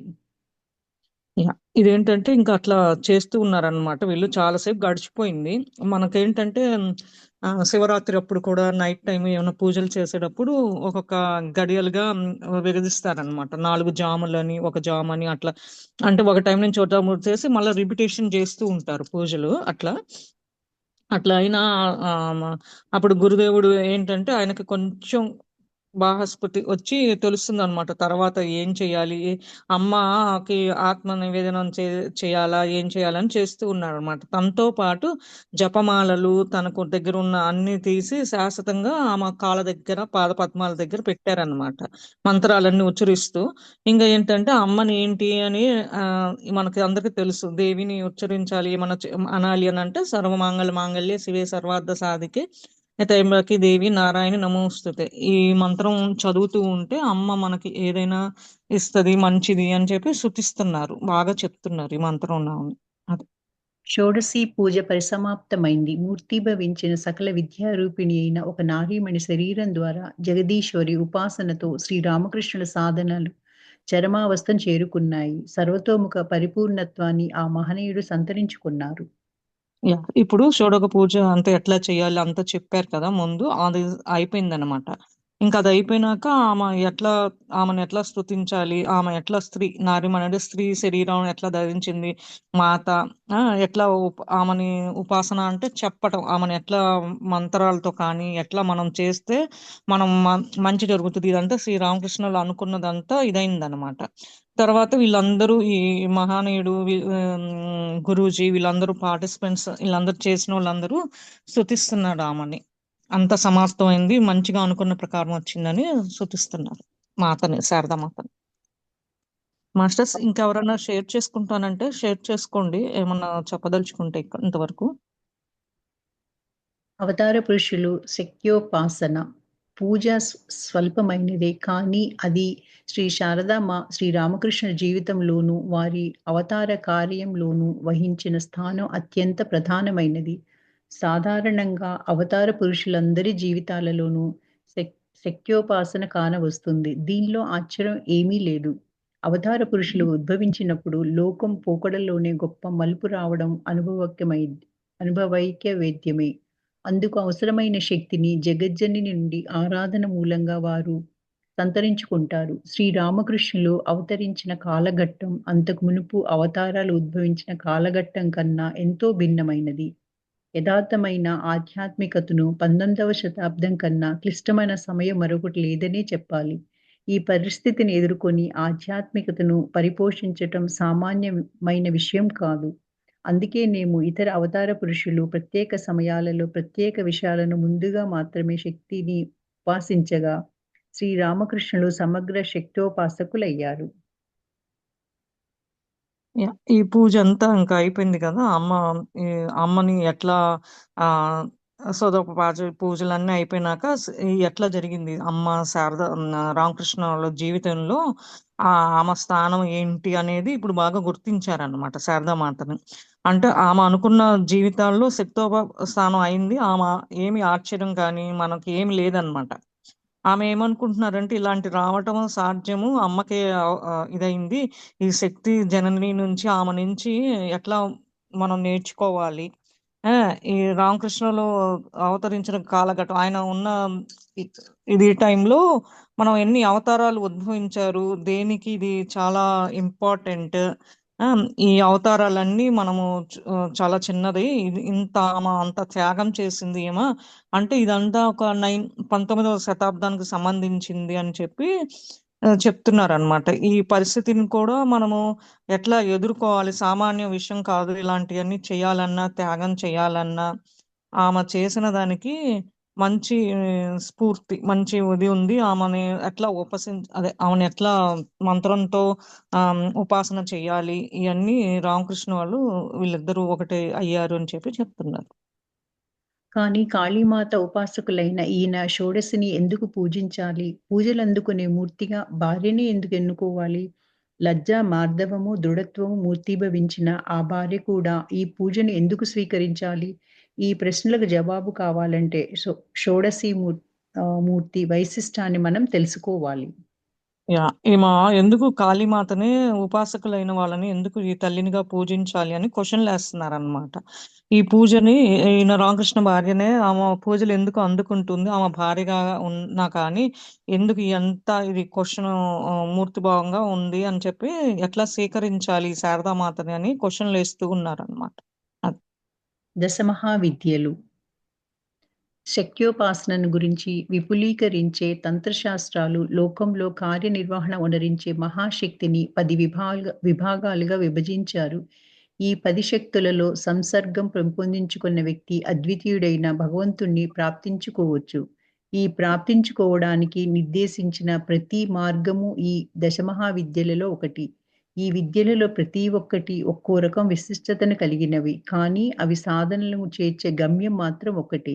Speaker 2: యా ఇదేంటంటే ఇంకా అట్లా చేస్తూ ఉన్నారనమాట. వీళ్ళు చాలాసేపు గడిచిపోయింది. మనకేంటంటే శివరాత్రి అప్పుడు కూడా నైట్ టైం ఏమైనా పూజలు చేసేటప్పుడు ఒక్కొక్క గడియలుగా విభజిస్తారనమాట. 4 జాములని, ఒక జామని అట్లా. అంటే ఒక టైం నుంచి ఒక టైం చేసి మళ్ళీ రిపిటేషన్ చేస్తూ ఉంటారు పూజలు అట్లా. అట్లా అయినా ఆ, మ- అప్పుడు గురుదేవుడు ఏంటంటే ఆయనకి కొంచెం బాహస్పతి వచ్చి తెలుస్తుంది అనమాట తర్వాత ఏం చేయాలి, అమ్మకి ఆత్మ నివేదనం చేయాలా ఏం చేయాలని చేస్తూ ఉన్నాడు అనమాట. తనతో పాటు జపమాలలు తనకు దగ్గర ఉన్న అన్ని తీసి శాశ్వతంగా ఆమె కాళ్ళ దగ్గర పాద పద్మాల దగ్గర పెట్టారనమాట, మంత్రాలన్నీ ఉచ్చరిస్తూ. ఇంకా ఏంటంటే అమ్మని ఏంటి అని ఆ మనకి అందరికీ తెలుసు, దేవిని ఉచ్చరించాలి మన అనాలి అని అంటే సర్వమాంగళ మాంగళ్యే శివే సర్వార్థ సాధికే త్రయంబకి దేవి నారాయణ నమోస్తుతే. ఈ మంత్రం చదువుతూ ఉంటే అమ్మ మనకి ఏదైనా ఇస్తది మంచిది అని చెప్పి శృతిస్తున్నారు, బాగా చెప్తున్నారు ఈ మంత్రం అది.
Speaker 1: షోడశి పూజ పరిసమాప్తమైంది. మూర్తీభవించిన సకల విద్యారూపిణి అయిన ఒక నారీమణి శరీరం ద్వారా జగదీశ్వరి ఉపాసనతో శ్రీరామకృష్ణుల సాధనలు చరమావస్థను చేరుకున్నాయి. సర్వతోముఖ పరిపూర్ణత్వాన్ని ఆ మహనీయుడు సంతరించుకున్నారు.
Speaker 2: యా ఇప్పుడు షోడక పూజ అంతా ఎట్లా చేయాలి అంతా చెప్పారు కదా ముందు, అది అయిపోయిందనమాట. ఇంకా అది అయిపోయినాక ఆమెను ఎట్లా స్తుతించాలి, ఆమె ఎట్లా నారిమణి అంటే స్త్రీ శరీరం ఎట్లా ధరించింది, మాత ఎట్లా ఆమెని ఉపాసన అంటే చెప్పటం, ఆమెను ఎట్లా మంత్రాలతో కానీ ఎట్లా మనం చేస్తే మనం మంచి జరుగుతుంది, ఇదంతా శ్రీరామకృష్ణులు అనుకున్నదంతా ఇదైందనమాట. తర్వాత వీళ్ళందరూ ఈ మహానీయుడు గురూజీ వీళ్ళందరూ పార్టిసిపెంట్స్ వీళ్ళందరూ చేసిన వాళ్ళందరూ స్తుతిస్తున్నాడు ఆమెని. అంత సమాప్తమైంది మంచిగా అనుకున్న ప్రకారం వచ్చిందని స్తుతిస్తున్నారు మాతని, శారదా మాతని. మాస్టర్స్ ఇంకెవరైనా షేర్ చేసుకుంటానంటే షేర్ చేసుకోండి, ఏమన్నా చెప్పదలుచుకుంటే ఇంతవరకు.
Speaker 1: అవతార పురుషులు శక్యోపాసన పూజ స్వల్పమైనదే, కానీ అది శ్రీ శారదామ శ్రీరామకృష్ణ జీవితంలోనూ వారి అవతార కార్యంలోనూ వహించిన స్థానం అత్యంత ప్రధానమైనది. సాధారణంగా అవతార పురుషులందరి జీవితాలలోనూ శక్ శక్యోపాసన కానవస్తుంది. దీనిలో ఆశ్చర్యం ఏమీ లేదు. అవతార పురుషులు ఉద్భవించినప్పుడు లోకం పోకడలోనే గొప్ప మలుపు రావడం అనుభవైక్య వేద్యమే. అందుకు అవసరమైన శక్తిని జగజ్జనని నుండి ఆరాధన మూలంగా వారు సంతరించుకుంటారు. శ్రీరామకృష్ణులు అవతరించిన కాలఘట్టం అంతకు మునుపు అవతారాలు ఉద్భవించిన కాలఘట్టం కన్నా ఎంతో భిన్నమైనది. యథార్థమైన ఆధ్యాత్మికతను 19వ శతాబ్దం కన్నా క్లిష్టమైన సమయం మరొకటి లేదనే చెప్పాలి. ఈ పరిస్థితిని ఎదుర్కొని ఆధ్యాత్మికతను పరిపోషించటం సామాన్యమైన విషయం కాదు. అందుకేనేమో ఇతర అవతార పురుషులు ప్రత్యేక సమయాలలో ప్రత్యేక విషయాలను ముందుగా మాత్రమే శక్తిని ఉపాసించగా, శ్రీరామకృష్ణులు సమగ్ర శక్తోపాసకులయ్యారు.
Speaker 2: ఈ పూజ అంతా ఇంకా అయిపోయింది కదా. ఈ అమ్మని ఎట్లా ఆ సోదోపపాజ పూజలన్నీ అయిపోయినాక ఎట్లా జరిగింది అమ్మ శారద రామకృష్ణ వాళ్ళ జీవితంలో ఆ ఆమె స్థానం ఏంటి అనేది ఇప్పుడు బాగా గుర్తించారనమాట శారదామాతని. అంటే ఆమె అనుకున్న జీవితాల్లో శక్తోప స్థానం అయింది. ఆమె ఏమి ఆశ్చర్యం కానీ మనకి ఏమి లేదనమాట. ఆమె ఏమనుకుంటున్నారంటే ఇలాంటి రావటం సాధ్యము అమ్మకే ఇదయింది. ఈ శక్తి జనని నుంచి ఆమె నుంచి ఎట్లా మనం నేర్చుకోవాలి. ఆ! ఈ రామకృష్ణులు అవతరించిన కాలఘట్టం ఆయన ఉన్న ఇ ఇది టైంలో మనం ఎన్ని అవతారాలు ఉద్భవించారు. దేనికి ఇది చాలా ఇంపార్టెంట్. ఆ! ఈ అవతారాలన్నీ మనము చాలా చిన్నది. ఇది ఇంత ఆమె అంత త్యాగం చేసింది ఈమె. అంటే ఇదంతా ఒక 19వ శతాబ్దానికి సంబంధించింది అని చెప్పి చెప్తున్నారనమాట. ఈ పరిస్థితిని కూడా మనము ఎట్లా ఎదుర్కోవాలి? సామాన్య విషయం కాదు. ఇలాంటియన్నీ చేయాలన్నా, త్యాగం చేయాలన్నా, ఆమె చేసిన దానికి మంచి స్ఫూర్తి, మంచి ఇది ఉంది. ఆమెని ఎట్లా అదే ఆమెను ఎట్లా మంత్రంతో ఉపాసన చేయాలి. ఇయన్నీ రామకృష్ణ వాళ్ళు వీళ్ళిద్దరూ ఒకటే అయ్యారు అని చెప్పి చెప్తున్నారు.
Speaker 1: కానీ కాళీమాత ఉపాసకులైన ఈయన షోడశిని ఎందుకు పూజించాలి? పూజలందుకునే మూర్తిగా భార్యనే ఎందుకు ఎన్నుకోవాలి? లజ్జ, మార్దవము, దృఢత్వము మూర్తీభవించిన ఆ భార్య కూడా ఈ పూజను ఎందుకు స్వీకరించాలి? ఈ ప్రశ్నలకు జవాబు కావాలంటే షోడశి మూర్తి వైశిష్టాన్ని మనం తెలుసుకోవాలి.
Speaker 2: ఈమె ఎందుకు కాళీమాతని ఉపాసకులైన వాళ్ళని ఎందుకు ఈ తల్లినిగా పూజించాలి అని క్వశ్చన్‌లేస్తున్నారనమాట. ఈ పూజని ఈయన రామకృష్ణ భార్యనే ఆమె పూజలు ఎందుకు అందుకుంటుంది? ఆమె భార్యగా ఉన్నా కానీ ఎందుకు ఇది క్వశ్చను మూర్తిభావంగా ఉంది అని చెప్పి ఎట్లా స్వీకరించాలి ఈ శారదామాతని అని క్వశ్చన్‌లేస్తూ ఉన్నారనమాట. అది.
Speaker 1: దశమహావిద్యలు శక్యోపాసనను గురించి విపులీకరించే తంత్రశాస్త్రాలు లోకంలో కార్యనిర్వహణ వనరించే మహాశక్తిని 10 విభాగాలుగా విభజించారు. ఈ 10 శక్తులలో సంసర్గం పెంపొందించుకున్న వ్యక్తి అద్వితీయుడైన భగవంతుణ్ణి ప్రాప్తించుకోవచ్చు. ఈ ప్రాప్తించుకోవడానికి నిర్దేశించిన ప్రతి మార్గము ఈ దశమహావిద్యలలో ఒకటి. ఈ విద్యలలో ప్రతి ఒక్కటి ఒక్కో రకం విశిష్టతను కలిగినవి. కానీ అవి సాధనలను చేర్చే గమ్యం మాత్రం ఒకటే.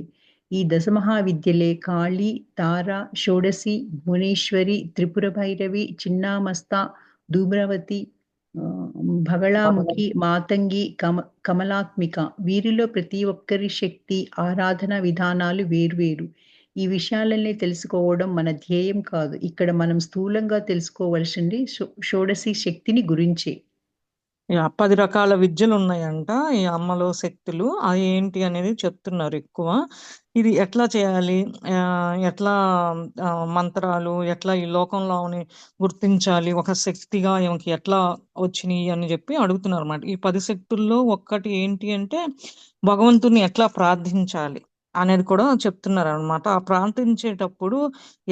Speaker 1: ఈ దశమహావిద్యలే కాళి, తార, షోడశి, భువనేశ్వరి, త్రిపుర భైరవి, చిన్నామస్త, ధూమ్రవతి, ఆహ్, బగళాముఖి, మాతంగి, కమలాత్మిక. వీరిలో ప్రతి ఒక్కరి శక్తి, ఆరాధన విధానాలు వేర్వేరు. ఈ విషయాలన్నీ తెలుసుకోవడం మన ధ్యేయం కాదు. ఇక్కడ మనం స్థూలంగా తెలుసుకోవలసింది షోడశి శక్తిని గురించే.
Speaker 2: 10 రకాల విద్యలున్నాయంట. ఈ అమ్మలో శక్తులు. అవి ఏంటి అనేది చెప్తున్నారు ఎక్కువ. ఇది ఎట్లా చేయాలి? ఎట్లా మంత్రాలు ఎట్లా ఈ లోకంలోని గుర్తించాలి? ఒక శక్తిగా ఈమెకి ఎట్లా వచ్చినియి అని జెప్పి అడుగుతున్నారన్నమాట. ఈ 10 శక్తుల్లో ఒక్కటి ఏంటి అంటే భగవంతుడిని ఎట్లా ప్రార్థించాలి అనేది కూడా చెప్తున్నారనమాట. ఆ ప్రార్థించేటప్పుడు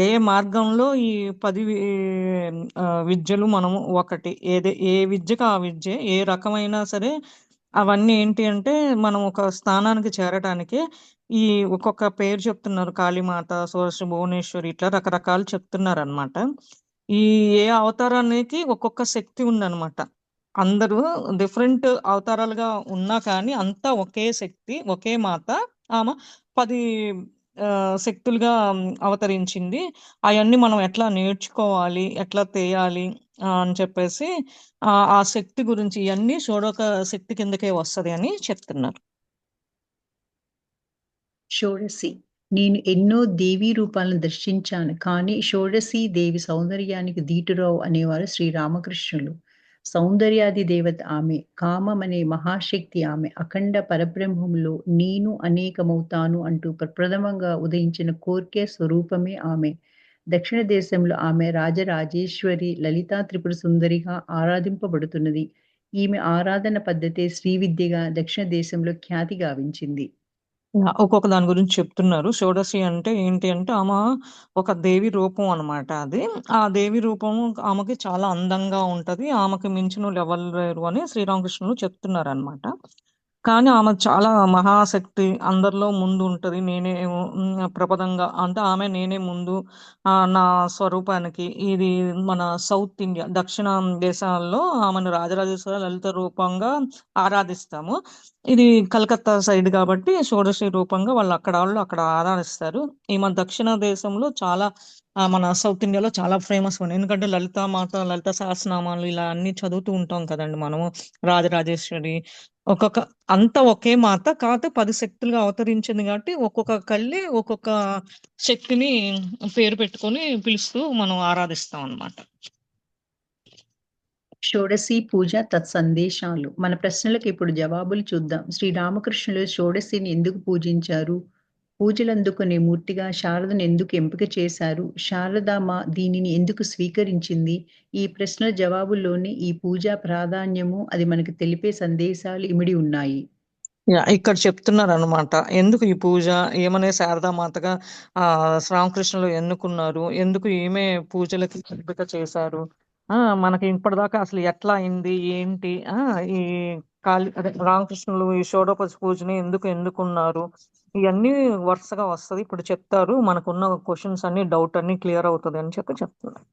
Speaker 2: ఏ మార్గంలో ఈ 10 విద్యలు మనము ఏ విద్యకు ఆ విద్యే. ఏ రకమైనా సరే అవన్నీ ఏంటి అంటే మనం ఒక స్థానానికి చేరటానికి ఈ ఒక్కొక్క పేరు చెప్తున్నారు. కాళీమాత, సరస్వతి, భువనేశ్వరి ఇట్లా రకరకాలు చెప్తున్నారనమాట. ఈ ఏ అవతారానికి ఒక్కొక్క శక్తి ఉందనమాట. అందరూ డిఫరెంట్ అవతారాలుగా ఉన్నా కానీ అంతా ఒకే శక్తి, ఒకే మాత. ఆమె 10 శక్తులుగా అవతరించింది. అయన్నీ మనం ఎట్లా నేర్చుకోవాలి, ఎట్లా చేయాలి అని చెప్పేసి ఆ శక్తి గురించి ఇయన్నీ షోడక శక్తి కిందకే వస్తది అని చెప్తున్నారు.
Speaker 1: షోడశి. నేను ఎన్నో దేవీ రూపాలను దర్శించాను. కానీ షోడశి దేవి సౌందర్యానికి దీటురావు అనేవారు శ్రీరామకృష్ణులు. సౌందర్యాది దేవత ఆమె. కామమనే మహాశక్తి ఆమె. అఖండ పరబ్రహ్మములో నేను అనేకమవుతాను అంటూ ప్రప్రథమంగా ఉదయించిన కోర్కె స్వరూపమే ఆమె. దక్షిణ దేశంలో ఆమె రాజరాజేశ్వరి, లలితా త్రిపుర సుందరిగా ఆరాధింపబడుతున్నది. ఈమె ఆరాధన పద్ధతే శ్రీవిద్యగా దక్షిణ దేశంలో ఖ్యాతి గావించింది.
Speaker 2: ఒక్కొక్క దాని గురించి చెప్తున్నారు. షోడశి అంటే ఏంటి అంటే ఒక దేవి రూపం అనమాట అది. ఆ దేవి రూపము ఆమెకి చాలా అందంగా ఉంటది. ఆమెకి మించినోళ్ళు ఎవరు లేరు అని శ్రీరామకృష్ణులు చెప్తున్నారనమాట. కానీ ఆమె చాలా మహాశక్తి, అందరిలో ముందు ఉంటది. నేనే ప్రపదంగా అంటే ఆమె నేనే ముందు నా స్వరూపానికి. ఇది మన సౌత్ ఇండియా, దక్షిణ దేశాల్లో ఆమెను రాజరాజేశ్వరి లలిత రూపంగా ఆరాధిస్తాము. ఇది కలకత్తా సైడ్ కాబట్టి షోడశి రూపంగా వాళ్ళు అక్కడ ఆరాధిస్తారు. ఈమె దక్షిణ దేశంలో చాలా మన సౌత్ ఇండియాలో చాలా ఫేమస్ ఉంది. ఎందుకంటే లలితా మాత, లలిత సహస్రనామాలు ఇలా అన్ని చదువుతూ ఉంటాం కదండి మనము. రాజరాజేశ్వరి ఒక్కొక్క అంతా ఒకే మాత, కాకపోతే 10 శక్తులుగా అవతరించింది కాబట్టి ఒక్కొక్క కళ్ళి ఒక్కొక్క శక్తిని పేరు పెట్టుకొని పిలుస్తూ మనం ఆరాధిస్తాం అన్నమాట.
Speaker 1: షోడశి పూజ తత్సందేశాలు. మన ప్రశ్నలకు ఇప్పుడు జవాబులు చూద్దాం. శ్రీరామకృష్ణులు షోడశిని ఎందుకు పూజించారు? పూజలందుకునే మూర్తిగా శారదను ఎందుకు ఎంపిక చేశారు? శారదామ దీనిని ఎందుకు స్వీకరించింది? ఈ ప్రశ్నల జవాబుల్లోనే ఈ పూజా ప్రాధాన్యము, అది మనకు తెలిపే సందేశాలు ఇమిడి ఉన్నాయి.
Speaker 2: ఇక్కడ చెప్తున్నారు అనమాట. ఎందుకు ఈ పూజ, ఏమనే శారదామాతగా శ్రీరామకృష్ణులు ఎన్నుకున్నారు, ఎందుకు ఈమె పూజలకి ఎంపిక చేశారు, మనకి ఇప్పటిదాకా అసలు ఎట్లా అయింది ఏంటి, ఈ అదే రామకృష్ణులు ఈ షోడోపతి పూజని ఎందుకు ఎన్నుకున్నారు, ఇవన్నీ వరుసగా వస్తది. ఇప్పుడు చెప్తారు. మనకున్న క్వశ్చన్స్ అన్ని, డౌట్ అన్ని క్లియర్ అవుతుంది అని చెప్తున్నారు.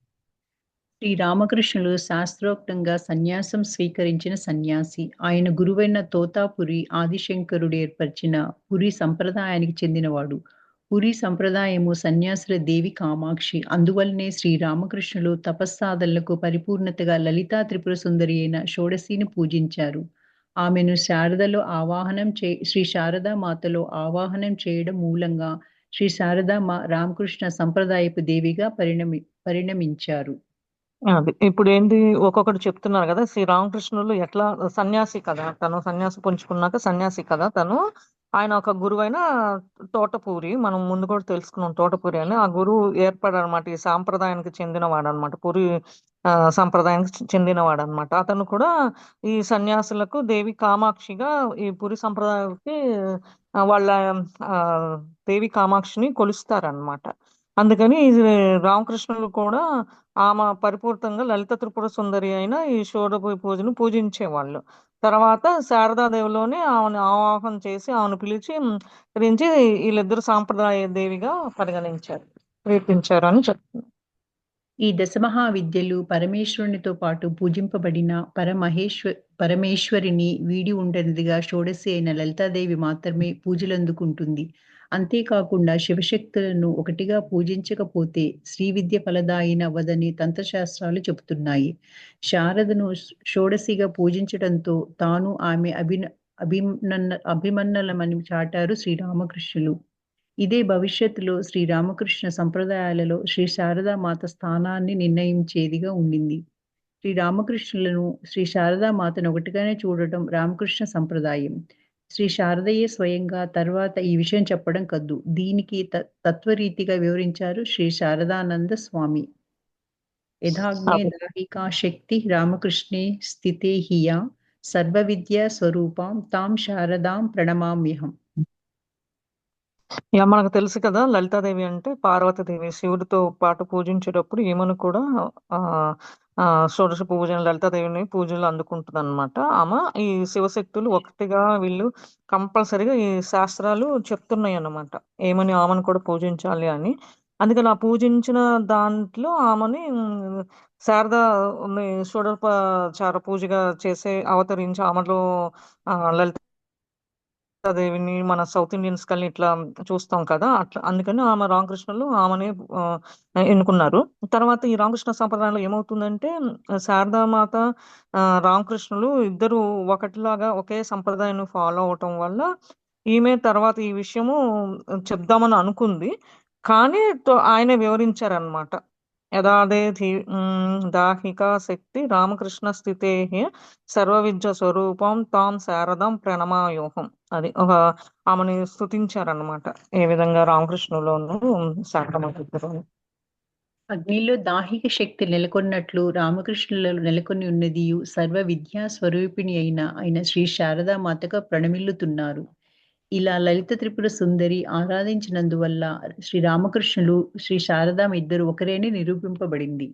Speaker 1: శ్రీరామకృష్ణులు శాస్త్రోక్తంగా సన్యాసం స్వీకరించిన సన్యాసి. ఆయన గురువైన తోతాపురి ఆదిశంకరుడు ఏర్పరిచిన పురి సంప్రదాయానికి చెందినవాడు. పురి సంప్రదాయము సన్యాసుల దేవి కామాక్షి. అందువల్లనే శ్రీరామకృష్ణులు తపస్సాధనలకు పరిపూర్ణతగా లలితా త్రిపుర సుందరి అయిన షోడశిని పూజించారు. ఆమెను శ్రీ శారదా మాతలో ఆవాహనం చేయడం మూలంగా శ్రీ శారదామ రామకృష్ణ సంప్రదాయపు దేవిగా పరిణమించారు.
Speaker 2: అది ఇప్పుడు ఏంటి, ఒక్కొక్కటి చెప్తున్నారు కదా. శ్రీరామకృష్ణులు ఎట్లా సన్యాసి కదా, తను సన్యాసి పుంజుకున్నాక సన్యాసి కదా తను. ఆయన ఒక గురువైన తోటపూరి, మనం ముందు కూడా తెలుసుకున్నాం తోటపూరి అని. ఆ గురువు ఏర్పడారు అనమాట. ఈ సాంప్రదాయానికి చెందినవాడు అనమాట. పూరి సంప్రదాయానికి చెందినవాడు అనమాట. అతను కూడా ఈ సన్యాసులకు దేవి కామాక్షిగా ఈ పురి సంప్రదాయానికి వాళ్ళ ఆ, దేవి కామాక్షిని కొలుస్తారనమాట. అందుకని ఇది రామకృష్ణులు కూడా ఆమె పరిపూర్తంగా లలిత త్రిపుర సుందరి అయిన ఈ షోడశి పూజను పూజించేవాళ్ళు. తర్వాత శారదాదేవిలోనే ఆమెను ఆవాహన చేసి ఆమెను పిలిచి వీళ్ళిద్దరు సాంప్రదాయ దేవిగా పరిగణించారు, కీర్తించారు అని చెప్తున్నారు.
Speaker 1: ఈ దశమహావిద్యలు పరమేశ్వరునితో పాటు పూజింపబడిన పరమేశ్వరిని వీడి ఉండనిదిగా షోడశి అయిన లలితాదేవి మాత్రమే పూజలందుకుంటుంది. అంతేకాకుండా శివశక్తులను ఒకటిగా పూజించకపోతే శ్రీవిద్య ఫలదాయినవ్వదని తంత్రశాస్త్రాలు చెబుతున్నాయి. శారదను షోడశిగా పూజించడంతో తాను ఆమె అభిమన్నలమని చాటారు శ్రీరామకృష్ణులు. ఇదే భవిష్యత్తులో శ్రీరామకృష్ణ సంప్రదాయాలలో శ్రీ శారదా మాత స్థానాన్ని నిర్ణయించేదిగా ఉండింది. శ్రీరామకృష్ణులను శ్రీ శారదా మాతను ఒకటిగానే చూడటం రామకృష్ణ సంప్రదాయం. శ్రీ శారదయ్యే స్వయంగా తర్వాత ఈ విషయం చెప్పడం కద్దు. దీనికి తత్వరీతిగా వివరించారు శ్రీ శారదానంద స్వామి. యథాగ్నే దాహికా శక్తి రామకృష్ణే స్థితే హియా సర్వవిద్యా స్వరూపాం తాం శారదాం ప్రణమామ్యహం.
Speaker 2: ఇక మనకు తెలుసు కదా, లలితాదేవి అంటే పార్వతీదేవి. శివుడితో పాటు పూజించేటప్పుడు ఈమెను కూడా ఆ ఆ షోడశ పూజన లలితాదేవిని పూజలు అందుకుంటుంది అనమాట. ఆమె ఈ శివశక్తులు ఒకటిగా వీళ్ళు కంపల్సరిగా ఈ శాస్త్రాలు చెప్తున్నాయి అన్నమాట. ఏమని ఆమెను కూడా పూజించాలి అని. అందుకని ఆ పూజించిన దాంట్లో ఆమెని శారదా షోడోపచార పూజగా చేసే అవతరించి ఆమెలో లలిత దేవిని మన సౌత్ ఇండియన్స్ కల్ని ఇట్లా చూస్తాం కదా, అట్లా అందుకని ఆమె రామకృష్ణులు ఆమెనే ఎన్నుకున్నారు. తర్వాత ఈ రామకృష్ణ సంప్రదాయంలో ఏమవుతుందంటే శారదామాత రామకృష్ణులు ఇద్దరు ఒకటిలాగా ఒకే సంప్రదాయాన్ని ఫాలో అవటం వల్ల ఈమె తర్వాత ఈ విషయము చెప్దామని అనుకుంది. కానీ ఆయనే వివరించారనమాట. యదాదే దాహికా శక్తి రామకృష్ణ స్థితే సర్వవిద్య స్వరూపం తాం శారదం ప్రణమాయోహం. అది ఒక ఆమెని స్తుతించారనమాట. ఏ విధంగా రామకృష్ణులోను శారదమ్మ ఇద్దరును.
Speaker 1: అగ్నిలో దాహిక శక్తి నెలకొన్నట్లు రామకృష్ణులలో నెలకొని ఉన్నదియు సర్వ విద్యా స్వరూపిణి అయిన శ్రీ శారదా మాతగా ప్రణమిల్లుతున్నారు. ఇలా లలిత త్రిపుర సుందరి ఆరాధించినందువల్ల శ్రీ రామకృష్ణులు శ్రీ శారదాం ఇద్దరు ఒకరేని నిరూపింపబడింది.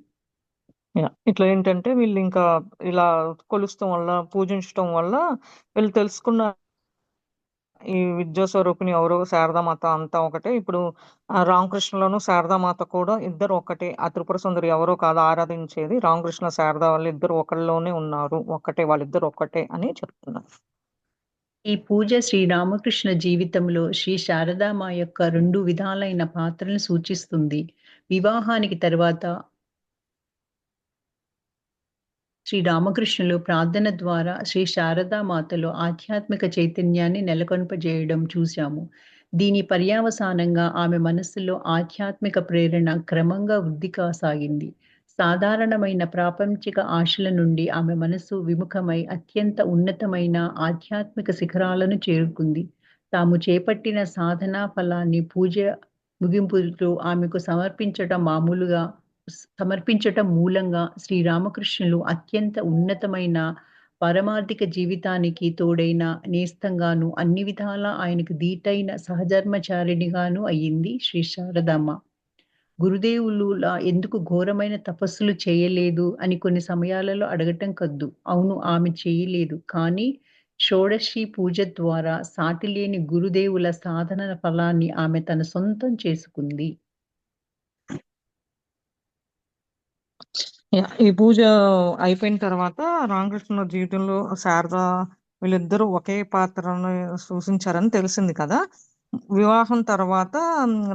Speaker 2: ఇట్లా ఏంటంటే వీళ్ళు ఇంకా ఇలా కొలుస్తాం వల్ల పూజించటం వల్ల వీళ్ళు తెలుసుకున్నారు ఈ విద్యా స్వరూపిణి ఎవరు, శారదామాత అంతా ఒకటే. ఇప్పుడు రామకృష్ణలోను శారదామాత కూడా ఇద్దరు ఒకటే. ఆ త్రిపుర సుందరి ఎవరో కాదు ఆరాధించేది, రామకృష్ణ శారద వాళ్ళు ఇద్దరు ఒకళ్ళలోనే ఉన్నారు, ఒక్కటే, వాళ్ళిద్దరు ఒక్కటే అని చెప్తున్నారు.
Speaker 1: ఈ పూజ శ్రీ రామకృష్ణ జీవితంలో శ్రీ శారదామ యొక్క 2 విధాలైన పాత్రలను సూచిస్తుంది. వివాహానికి తర్వాత శ్రీ రామకృష్ణులు ప్రార్థన ద్వారా శ్రీ శారదామాతలో ఆధ్యాత్మిక చైతన్యాన్ని నెలకొల్పజేయడం చూశాము. దీని పర్యవసానంగా ఆమె మనస్సులో ఆధ్యాత్మిక ప్రేరణ క్రమంగా వృద్ధి కాసాగింది. సాధారణమైన ప్రాపంచిక ఆశల నుండి ఆమె మనస్సు విముఖమై అత్యంత ఉన్నతమైన ఆధ్యాత్మిక శిఖరాలను చేరుకుంది. తాము చేపట్టిన సాధనా ఫలాన్ని పూజ ముగింపుతో ఆమెకు సమర్పించటం మూలంగా శ్రీరామకృష్ణులు అత్యంత ఉన్నతమైన పారమార్థిక జీవితానికి తోడైన నేస్తంగాను, అన్ని విధాలా ఆయనకు దీటైన సహధర్మచారిణిగాను అయ్యింది శ్రీ శారదాంబ. గురుదేవులులా ఎందుకు ఘోరమైన తపస్సులు చేయలేదు అని కొన్ని సమయాలలో అడగటం కద్దు. అవును, ఆమె చేయలేదు. కానీ షోడశి పూజ ద్వారా సాటిలేని గురుదేవుల సాధన ఫలాన్ని ఆమె తన సొంతం చేసుకుంది.
Speaker 2: ఈ పూజ అయిపోయిన తర్వాత రామకృష్ణ జీవితంలో శారద వీళ్ళిద్దరూ ఒకే పాత్రను సూచించారని తెలిసింది కదా. వివాహం తర్వాత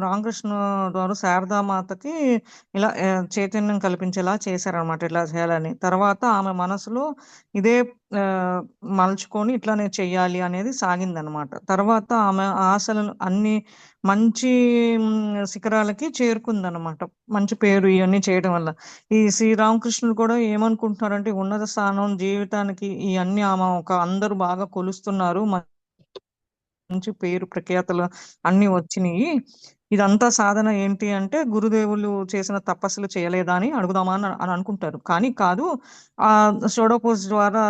Speaker 2: రామకృష్ణ గారు శారదామాతకి ఇలా చైతన్యం కల్పించేలా చేశారనమాట, ఇట్లా చేయాలని. తర్వాత ఆమె మనసులో ఇదే ఆ, మలుచుకొని ఇట్లానే చెయ్యాలి అనేది సాగిందనమాట. తర్వాత ఆమె ఆశలను అన్ని మంచి శిఖరాలకి చేరుకుందనమాట, మంచి పేరు ఇవన్నీ చేయడం వల్ల. ఈ శ్రీరామకృష్ణుడు కూడా ఏమనుకుంటున్నారంటే ఉన్నత స్థానం జీవితానికి ఇవన్నీ ఆమె ఒక అందరూ బాగా కొలుస్తున్నారు, మంచి పేరు ప్రఖ్యాతలు అన్ని వచ్చినాయి, ఇదంతా సాధన ఏంటి అంటే గురుదేవులు చేసిన తపస్సులు చేయలేదా అని అడుగుదామా అని అనుకుంటారు. కానీ కాదు, ఆ షోడోపోజ్ ద్వారా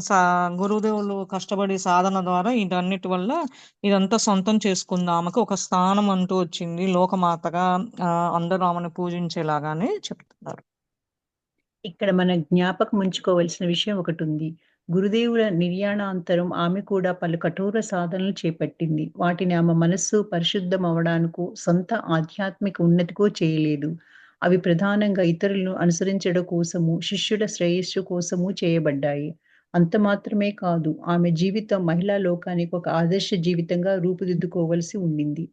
Speaker 2: సా గురుదేవులు కష్టపడి సాధన ద్వారా ఇదన్నిటి వల్ల ఇదంతా సొంతం చేసుకుంది, ఆమెకు ఒక స్థానం అంటూ వచ్చింది లోకమాతగా. అందరూ ఆమెను పూజించేలాగానే చెప్తున్నారు.
Speaker 1: ఇక్కడ మనం జ్ఞాపకం ఉంచుకోవాల్సిన విషయం ఒకటుంది. గురుదేవుల నిర్యాణాంతరం ఆమె కూడా పలు కఠోర సాధనలు చేపట్టింది. వాటిని ఆమె మనస్సు పరిశుద్ధమవడానికో, సొంత ఆధ్యాత్మిక ఉన్నతికో చేయలేదు. అవి ప్రధానంగా ఇతరులను అనుసరించడం కోసము, శిష్యుల శ్రేయస్సు కోసము చేయబడ్డాయి. అంత మాత్రమే కాదు, ఆమె జీవితం మహిళా లోకానికి ఒక ఆదర్శ జీవితంగా రూపుదిద్దుకోవలసి ఉండింది.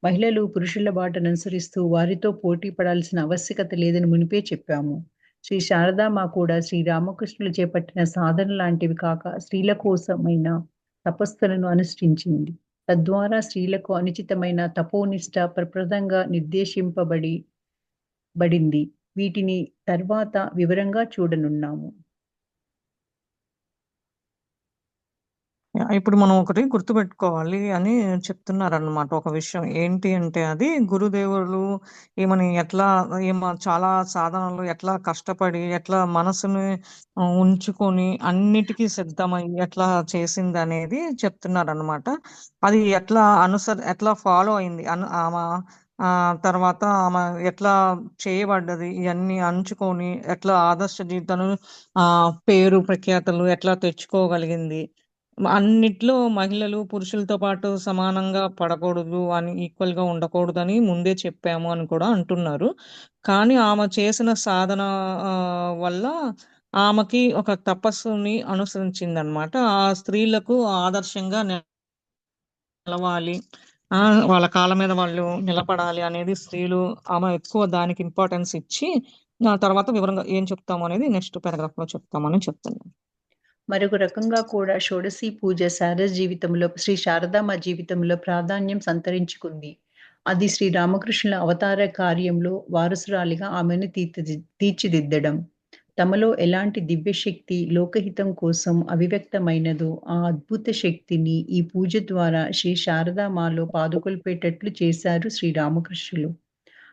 Speaker 1: మహిళలు పురుషుల బాటననుసరిస్తూ వారితో పోటీ పడాల్సిన ఆవశ్యకత లేదని మునుపే చెప్పాము. శ్రీ శారదాంబ కూడా శ్రీరామకృష్ణులు చేపట్టిన సాధన లాంటివి కాక స్త్రీల కోసమైన తపస్సులను అనుష్ఠించింది. తద్వారా స్త్రీలకు అనుచితమైన తపోనిష్ట ప్రప్రదంగా బడింది. వీటిని తర్వాత వివరంగా చూడనున్నాము.
Speaker 2: ఇప్పుడు మనం ఒకటి గుర్తుపెట్టుకోవాలి అని చెప్తున్నారన్నమాట. ఒక విషయం ఏంటి అంటే అది గురుదేవులు ఈమెని ఎట్లా చాలా సాధనలు ఎట్లా కష్టపడి ఎట్లా మనసుని ఉంచుకొని అన్నిటికీ సిద్ధమై ఎట్లా చేసింది అనేది చెప్తున్నారన్నమాట. అది ఎట్లా ఫాలో అయింది ఆమె తర్వాత ఆమె ఎట్లా చేయబడ్డది, ఇవన్నీ అంచుకొని ఎట్లా ఆదర్శ జీవితాలు పేరు ప్రఖ్యాతలు ఎట్లా తెచ్చుకోగలిగింది. అన్నిట్లో మహిళలు పురుషులతో పాటు సమానంగా పడకూడదు అని, ఈక్వల్ గా ఉండకూడదు అని ముందే చెప్పాము అని కూడా అంటున్నారు. కానీ ఆమె చేసిన సాధన వల్ల ఆమెకి ఒక తపస్సుని అనుసరించిందనమాట. ఆ స్త్రీలకు ఆదర్శంగా నిలవాలి, ఆ వాళ్ళ కాళ్ళ మీద వాళ్ళు నిలబడాలి అనేది స్త్రీలు, ఆమె ఎక్కువ దానికి ఇంపార్టెన్స్ ఇచ్చి ఆ తర్వాత వివరంగా ఏం చెప్తాము అనేది నెక్స్ట్ పారాగ్రాఫ్ లో చెప్తామని చెప్తున్నాను.
Speaker 1: మరొక రకంగా కూడా షోడశి పూజ శ్రీ శారదాంబ జీవితంలో ప్రాధాన్యం సంతరించుకుంది. అది శ్రీ రామకృష్ణుల అవతార కార్యంలో వారసురాలిగా ఆమెను తీర్చిదిద్దడం. తమలో ఎలాంటి దివ్యశక్తి లోకహితం కోసం అభివ్యక్తమైనదో ఆ అద్భుత శక్తిని ఈ పూజ ద్వారా శ్రీ శారదామాలో పాదుకొల్పేటట్లు చేశారు శ్రీ రామకృష్ణులు.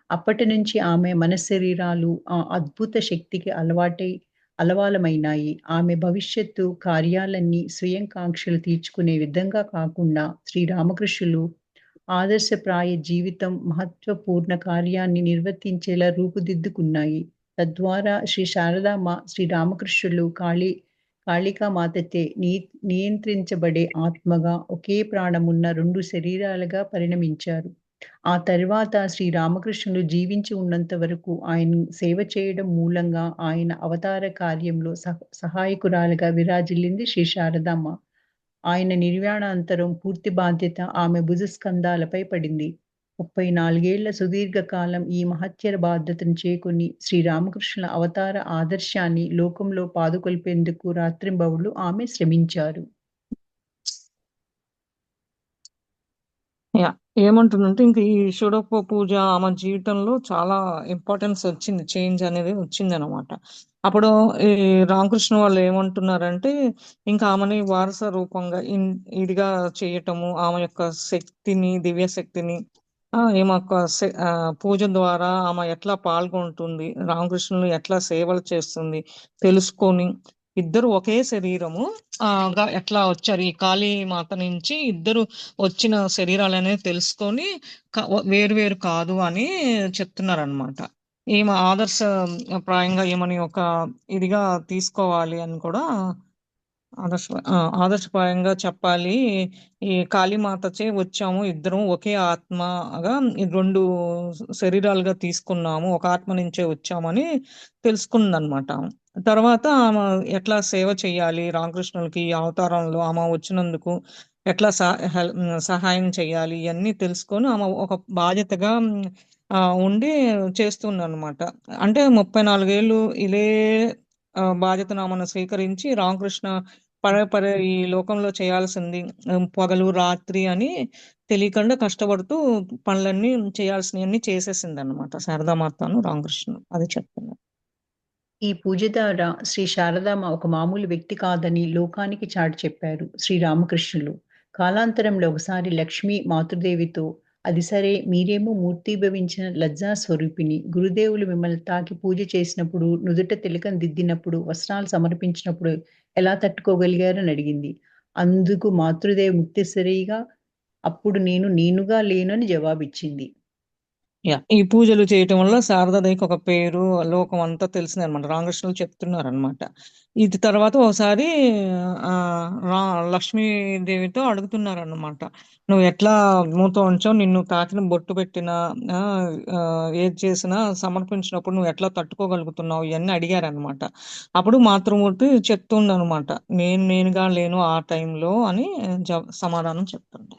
Speaker 1: అప్పటి నుంచి ఆమె మనశ్శరీరాలు ఆ అద్భుత శక్తికి అలవాలమైనాయి. ఆమె భవిష్యత్తు కార్యాలన్నీ స్వయం కాంక్షలు తీర్చుకునే విధంగా కాకుండా శ్రీరామకృష్ణులు ఆదర్శప్రాయ జీవితం మహత్వపూర్ణ కార్యాన్ని నిర్వర్తించేలా రూపుదిద్దుకున్నాయి. తద్వారా శ్రీ శారదాంబ శ్రీరామకృష్ణులు కాళికామాతచే నియంత్రించబడే ఆత్మగా ఒకే ప్రాణమున్న 2 శరీరాలుగా పరిణమించారు. ఆ తర్వాత శ్రీరామకృష్ణులు జీవించి ఉన్నంత వరకు ఆయన్ను సేవ చేయడం మూలంగా ఆయన అవతార కార్యంలో సహాయకురాలిగా విరాజిల్లింది శ్రీ శారదాంబ. ఆయన నిర్వాణానంతరం పూర్తి బాధ్యత ఆమె భుజస్కంధాలపై పడింది. 34 ఏళ్ల సుదీర్ఘ కాలం ఈ మహత్తర బాధ్యతను చేకొని శ్రీరామకృష్ణుల అవతార ఆదర్శాన్ని లోకంలో పాదుకొల్పేందుకు రాత్రింబవళ్లు ఆమె శ్రమించారు.
Speaker 2: యాహ్! ఏమంటుందంటే ఇంక ఈ షోడోపో పూజ ఆమె జీవితంలో చాలా ఇంపార్టెన్స్ వచ్చింది. చేంజ్ అనేది వచ్చిందనమాట. అప్పుడు ఈ రామకృష్ణ వాళ్ళు ఏమంటున్నారంటే, ఇంకా ఆమెని వారస రూపంగా ఇదిగా చేయటము, ఆమె యొక్క శక్తిని, దివ్య శక్తిని ఈమె యొక్క పూజ ద్వారా ఆమె ఎట్లా పాల్గొంటుంది, రామకృష్ణులు ఎట్లా సేవలు చేస్తుంది తెలుసుకొని, ఇద్దరు ఒకే శరీరము గా ఎట్లా వచ్చారు. ఈ కాళీ మాత నుంచి ఇద్దరు వచ్చిన శరీరాలనేవి తెలుసుకొని వేరు వేరు కాదు అని చెప్తున్నారనమాట. ఈమె ప్రాయంగా ఈమెని ఒక ఇదిగా తీసుకోవాలి అని కూడా ఆదర్శప్రాయంగా చెప్పాలి. ఈ కాళీమాతచే వచ్చాము, ఇద్దరం ఒకే ఆత్మగా 2 శరీరాలుగా తీసుకున్నాము, ఒక ఆత్మ నుంచే వచ్చామని తెలుసుకుందనమాట. తర్వాత ఆమె ఎట్లా సేవ చేయాలి రామకృష్ణులకి ఈ అవతారంలో ఆమె వచ్చినందుకు ఎట్లా సహాయం చేయాలి ఇవన్నీ తెలుసుకొని ఆమె ఒక బాధ్యతగా ఉండి చేస్తుందన్నమాట. అంటే 34 ఏళ్ళు ఇదే బాధ్యతను ఆమెను స్వీకరించి రామకృష్ణ పడే ఈ లోకంలో చేయాల్సింది పగలు రాత్రి అని తెలియకుండా కష్టపడుతూ పనులన్నీ చేయాల్సినవన్నీ చేసేసిందన్నమాట శారదామాతను రామకృష్ణ. అది చెప్తున్నా.
Speaker 1: ఈ పూజ ద్వారా శ్రీ శారదాంబ ఒక మామూలు వ్యక్తి కాదని లోకానికి చాటి చెప్పారు శ్రీరామకృష్ణులు. కాలాంతరంలో ఒకసారి లక్ష్మీ మాతృదేవితో, అది సరే మీరేమో మూర్తీభవించిన లజ్జా స్వరూపిణి, గురుదేవులు మిమ్మల్ని తాకి పూజ చేసినప్పుడు, నుదుట తిలకం దిద్దినప్పుడు, వస్త్రాలు సమర్పించినప్పుడు ఎలా తట్టుకోగలిగారని అడిగింది. అందుకు మాతృదేవి ముక్తేశ్వరిగా అప్పుడు నేను నేనుగా లేను అని జవాబిచ్చింది.
Speaker 2: యాహ్! ఈ పూజలు చేయటం వల్ల శారదాదేవికి ఒక పేరు, లోకం అంతా తెలిసిందనమాట. రామకృష్ణులు చెప్తున్నారనమాట. ఇది తర్వాత ఓసారి లక్ష్మీదేవితో అడుగుతున్నారనమాట. "నువ్వు ఎట్లా మూతో ఉంచావు? నిన్ను తాకిన బొట్టు పెట్టినా ఏది చేసినా సమర్పించినప్పుడు నువ్వు ఎట్లా తట్టుకోగలుగుతున్నావు?" ఇయన్నీ అడిగారనమాట. అప్పుడు మాతృమూర్తి చెప్తుందనమాట. "నేను నేనుగా లేను ఆ టైంలో" అని సమాధానం చెప్తుంది.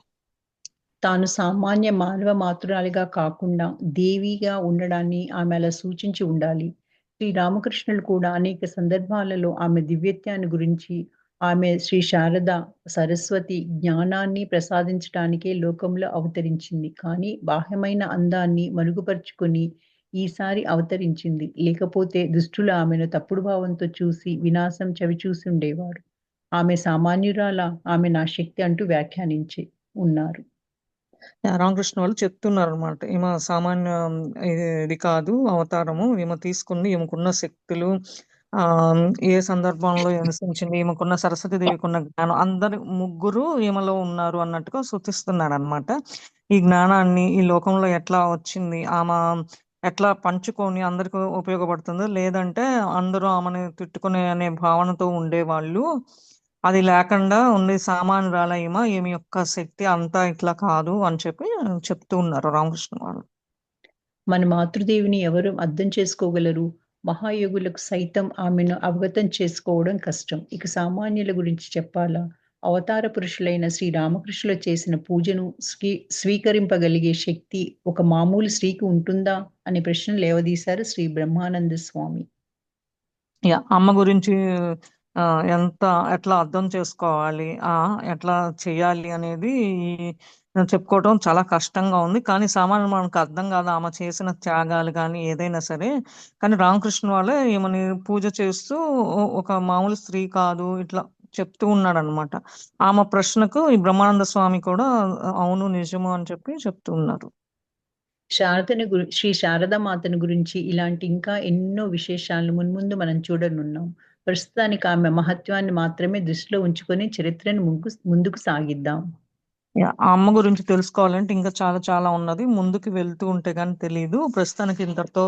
Speaker 1: తాను సామాన్య మానవ మాతృరాలిగా కాకుండా దేవిగా ఉండడాన్ని ఆమె అలా సూచించి ఉండాలి. శ్రీ రామకృష్ణులు కూడా అనేక సందర్భాలలో ఆమె దివ్యత్వాన్ని గురించి, ఆమె శ్రీ శారద సరస్వతి జ్ఞానాన్ని ప్రసాదించటానికే లోకంలో అవతరించింది. కానీ బాహ్యమైన అందాన్ని మరుగుపరుచుకొని ఈసారి అవతరించింది. లేకపోతే దుష్టులు ఆమెను తప్పుడు భావంతో చూసి వినాశం చవిచూసి ఉండేవారు. ఆమె సామాన్యురాలా, ఆమె నా శక్తి అంటూ వ్యాఖ్యానించి ఉన్నారు.
Speaker 2: రామకృష్ణ వాళ్ళు చెప్తున్నారనమాట. ఈమె సామాన్య ఇది కాదు అవతారము. ఈమె తీసుకుంది, ఈమెకున్న శక్తులు ఏ సందర్భంలో నివసించింది, ఈమెకున్న సరస్వతీదేవికున్న జ్ఞానం అందరు ముగ్గురు ఈమెలో ఉన్నారు అన్నట్టుగా సూచిస్తున్నాడనమాట. ఈ జ్ఞానాన్ని ఈ లోకంలో ఎట్లా వచ్చింది, ఆమె ఎట్లా పంచుకొని అందరికి ఉపయోగపడుతుందో, లేదంటే అందరూ ఆమెని తిట్టుకునే అనే భావనతో ఉండేవాళ్ళు. అది లేకుండా ఉంది సామాన్యురాలు ఈమె యొక్క శక్తి అంతా ఇట్లా కాదు అని చెప్పి చెప్తూ ఉన్నారు రామకృష్ణ వాళ్ళు.
Speaker 1: మన మాతృదేవిని ఎవరు అర్థం చేసుకోగలరు? మహాయోగులకు సైతం ఆమెను అవగతం చేసుకోవడం కష్టం. ఇక సామాన్యుల గురించి చెప్పాలా? అవతార పురుషులైన శ్రీ రామకృష్ణులు చేసిన పూజను స్వీకరింపగలిగే శక్తి ఒక మామూలు స్త్రీకి ఉంటుందా? అనే ప్రశ్న లేవదీశారు శ్రీ బ్రహ్మానంద స్వామి.
Speaker 2: అమ్మ గురించి ఎంత ఎట్లా అర్థం చేసుకోవాలి, ఎట్లా చేయాలి అనేది చెప్పుకోవటం చాలా కష్టంగా ఉంది. కానీ సామాన్యులు మనకు అర్థం కాదు ఆమె చేసిన త్యాగాలు గానీ, ఏదైనా సరే. కానీ రామకృష్ణ వాళ్ళే ఈమెని పూజ చేస్తూ ఒక మామూలు స్త్రీ కాదు ఇట్లా చెప్తూ ఉన్నాడనమాట. ఆమె ప్రశ్నకు ఈ బ్రహ్మానంద స్వామి కూడా అవును నిజము అని చెప్పి చెప్తూ ఉన్నారు.
Speaker 1: శ్రీ శారదామాతను గురించి ఇలాంటి ఇంకా ఎన్నో విశేషాలను మున్ముందు మనం చూడనున్నాం. ప్రస్తుతానికి ఆమె మహత్వాన్ని మాత్రమే దృష్టిలో ఉంచుకొని చరిత్రను ముందుకు సాగిద్దాం.
Speaker 2: యాహ్! ఆ అమ్మ గురించి తెలుసుకోవాలంటే ఇంకా చాలా చాలా ఉన్నది. ముందుకు వెళ్తూ ఉంటే గాని తెలీదు. ప్రస్తుతానికి ఇంతటితో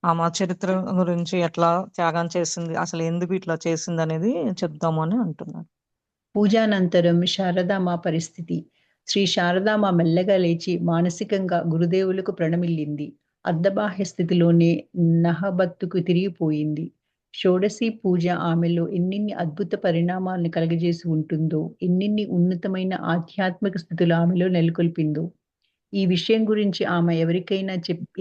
Speaker 2: ఆమె చరిత్ర గురించి ఎట్లా త్యాగం చేసింది, అసలు ఎందుకు ఇట్లా చేసిందనేది చెప్దాము అని అంటున్నాను.
Speaker 1: పూజానంతరం శారదామ పరిస్థితి. శ్రీ శారదామ మెల్లగా లేచి మానసికంగా గురుదేవులకు ప్రణమిల్లింది. అర్ధబాహ్య స్థితిలోనే నహబత్తుకు తిరిగిపోయింది. షోడశి పూజ ఆమెలో ఎన్నిన్ని అద్భుత పరిణామాలను కలుగజేసి ఉంటుందో, ఎన్నిన్ని ఉన్నతమైన ఆధ్యాత్మిక స్థితులు ఆమెలో నెలకొల్పిందో. ఈ విషయం గురించి ఆమె ఎవరికైనా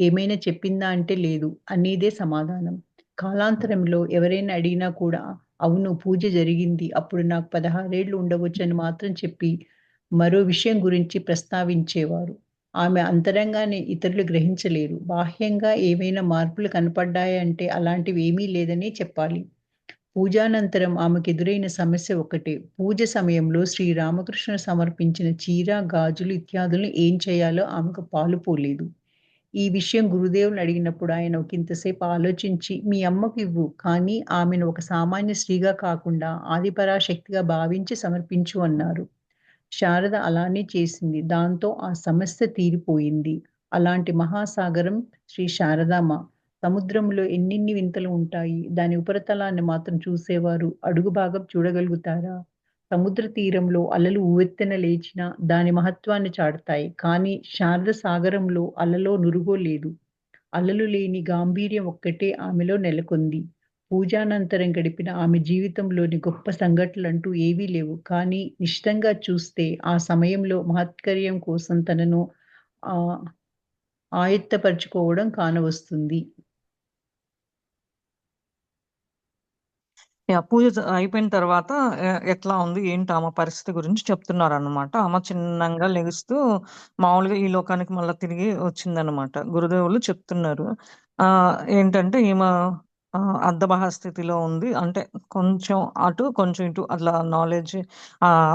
Speaker 1: ఏమైనా చెప్పిందా అంటే లేదు అనేదే సమాధానం. కాలాంతరంలో ఎవరైనా అడిగినా కూడా అవును పూజ జరిగింది. అప్పుడు నాకు 16 ఏళ్ళు ఉండవచ్చని మాత్రం చెప్పి, మరో విషయం గురించి ప్రస్తావించేవారు. ఆమె అంతరంగాన్ని ఇతరులు గ్రహించలేరు. బాహ్యంగా ఏవైనా మార్పులు కనపడ్డాయంటే అలాంటివి ఏమీ లేదనే చెప్పాలి. పూజానంతరం ఆమెకెదురైన సమస్య ఒక్కటే. పూజ సమయంలో శ్రీరామకృష్ణుడు సమర్పించిన చీర, గాజులు ఇత్యాదులను ఏం చేయాలో ఆమెకు పాలుపోలేదు. ఈ విషయం గురుదేవుని అడిగినప్పుడు ఆయన ఒకింతసేపు ఆలోచించి, "మీ అమ్మకివ్వు. కానీ ఆమెను ఒక సామాన్య స్త్రీగా కాకుండా ఆదిపరాశక్తిగా భావించి సమర్పించు" అన్నారు. శారద అలానే చేసింది. దాంతో ఆ సమస్య తీరిపోయింది. అలాంటి మహాసాగరం శ్రీ శారదాంబ. సముద్రంలో ఎన్నెన్ని వింతలు ఉంటాయి. దాని ఉపరితలాన్ని మాత్రం చూసేవారు అడుగు భాగం చూడగలుగుతారా? సముద్ర తీరంలో అలలు ఉవ్వెత్తున లేచినా దాని మహత్వాన్ని చాటుతాయి. కానీ శారద సాగరంలో అలలో నురుగో లేదు. అలలు లేని గాంభీర్యం ఒక్కటే ఆమెలో నెలకొంది. పూజానంతరం గడిపిన ఆమె జీవితంలోని గొప్ప సంఘటనలంటూ ఏవీ లేవు. కానీ నిశితంగా చూస్తే ఆ సమయంలో మహత్కార్యం కోసం తనను ఆహ్, ఆయత్తపరుచుకోవడం కానవస్తుంది.
Speaker 2: యాహ్! పూజ అయిపోయిన తర్వాత ఎట్లా ఉంది? ఏంటి ఆమె పరిస్థితి గురించి చెప్తున్నారనమాట. ఆమె చిన్నంగా లెగుస్తూ మామూలుగా ఈ లోకానికి మళ్ళా తిరిగి వచ్చిందనమాట. గురుదేవులు చెప్తున్నారు. ఏంటంటే ఈమె అర్ధబాహ స్థితిలో ఉంది. అంటే కొంచెం అటు, కొంచెం ఇటు అట్లా నాలెడ్జ్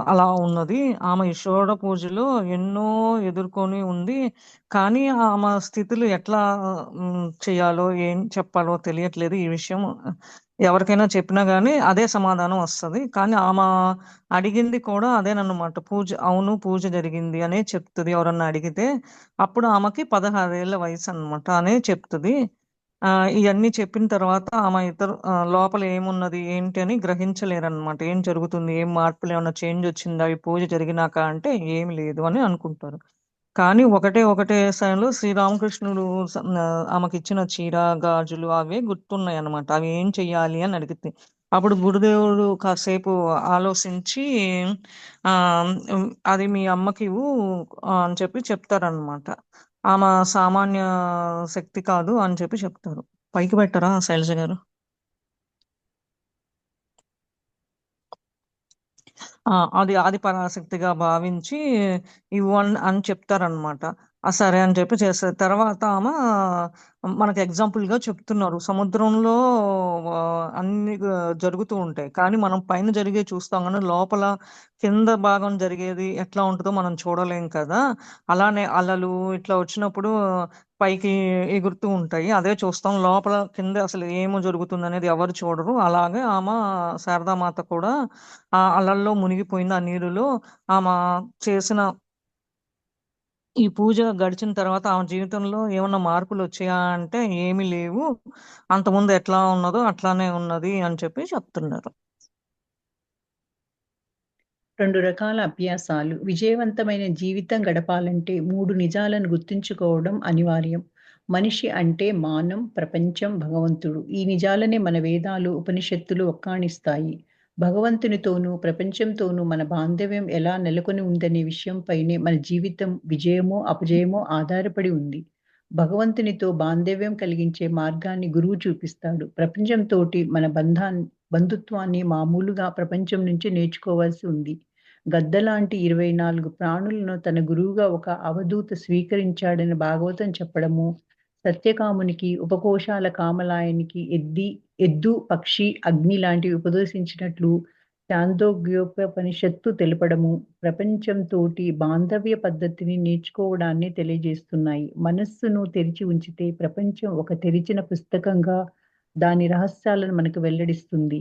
Speaker 2: అలా ఉన్నది. ఆమె ఈ షోడ పూజలో ఎన్నో ఎదుర్కొని ఉంది. కానీ ఆమె స్థితులు ఎట్లా చేయాలో, ఏం చెప్పాలో తెలియట్లేదు. ఈ విషయం ఎవరికైనా చెప్పినా గాని అదే సమాధానం వస్తది. కానీ అడిగింది కూడా అదేనన్నమాట. అవును పూజ జరిగింది అనే చెప్తది ఎవరన్నా అడిగితే. అప్పుడు ఆమెకి 16 ఏళ్ల వయసన్నమాట అనే చెప్తది. ఇయన్నీ చెప్పిన తర్వాత ఆమె లోపల ఏమున్నది, ఏంటి అని గ్రహించలేరన్నమాట. ఏం జరుగుతుంది? ఏం మార్పులేమన్నా చేంజ్ వచ్చిందా? ఈ పూజ జరిగినాక అంటే ఏమి లేదు అని అనుకుంటారు. కానీ ఒకటే సమయంలో శ్రీరామకృష్ణుడు ఆమెకిచ్చిన చీర, గాజులు అవే గుర్తున్నాయన్నమాట. అవి ఏం చెయ్యాలి అని అడిగితే. అప్పుడు గురుదేవుడు కాసేపు ఆలోచించి అది మీ అమ్మకివ్వు అని చెప్పి చెప్తారనమాట. ఆమె సామాన్య శక్తి కాదు అని చెప్పి చెప్తారు. పైకి పెట్టరా శైలజ గారు? అది ఆది పరాశక్తిగా భావించి అని చెప్తారనమాట. సరే అని చెప్పి చేస్తది. తర్వాత మనకు ఎగ్జాంపుల్‌గా చెప్తున్నారు. సముద్రంలో అన్నీ జరుగుతూ ఉంటాయి. కానీ మనం పైన జరిగేవి చూస్తాం గానీ, లోపల కింద భాగం జరిగేది ఎట్లా ఉంటదో మనం చూడలేం కదా! అలానే అలలు ఇట్లా వచ్చినప్పుడు పైకి ఎగురుతూ ఉంటాయి. అదే చూస్తాం. లోపల కింద అసలు ఏమి జరుగుతుందనేది ఎవరు చూడరు. అలాగే శారదామాత కూడా ఆ అలల్లో మునిగిపోయింది. ఆ నీరులో ఆమా చేసిన ఈ పూజ గడిచిన తర్వాత ఆమె జీవితంలో ఏమన్నా మార్పులొచ్చాయా అంటే ఏమి లేవు. అంతకుముందు ఎట్లా ఉన్నదో అట్లానే ఉన్నది అని చెప్పి చెప్తున్నారు.
Speaker 1: 2 రకాల అభ్యాసాలు. విజయవంతమైన జీవితం గడపాలంటే 3 నిజాలను గుర్తుంచుకోవడం అనివార్యం. మనిషి అంటే మానం, ప్రపంచం, భగవంతుడు. ఈ నిజాలనే మన వేదాలు, ఉపనిషత్తులు ఒక్కాణిస్తాయి. భగవంతునితోనూ, ప్రపంచంతోనూ మన బాంధవ్యం ఎలా నెలకొని ఉందనే విషయంపైనే మన జీవితం విజయమో, అపజయమో ఆధారపడి ఉంది. భగవంతునితో బాంధవ్యం కలిగించే మార్గాన్ని గురువు చూపిస్తాడు. ప్రపంచంతోటి మన బంధుత్వాన్ని మామూలుగా ప్రపంచం నుంచి నేర్చుకోవాల్సి ఉంది. గద్దలాంటి 24 ప్రాణులను తన గురువుగా ఒక అవధూత స్వీకరించాడని భాగవతం చెప్పడము, సత్యకామునికి, ఉపకోశాల కామలాయనికి ఎద్దు, పక్షి, అగ్ని లాంటివి ఉపదేశించినట్లు చాందోగ్యోపనిషత్తు తెలపడము, ప్రపంచంతోటి బాంధవ్య పద్ధతిని నేర్చుకోవడాన్ని తెలియజేస్తున్నాయి. మనస్సును తెరిచి ఉంచితే ప్రపంచం ఒక తెరిచిన పుస్తకంగా దాని రహస్యాలను మనకు వెల్లడిస్తుంది.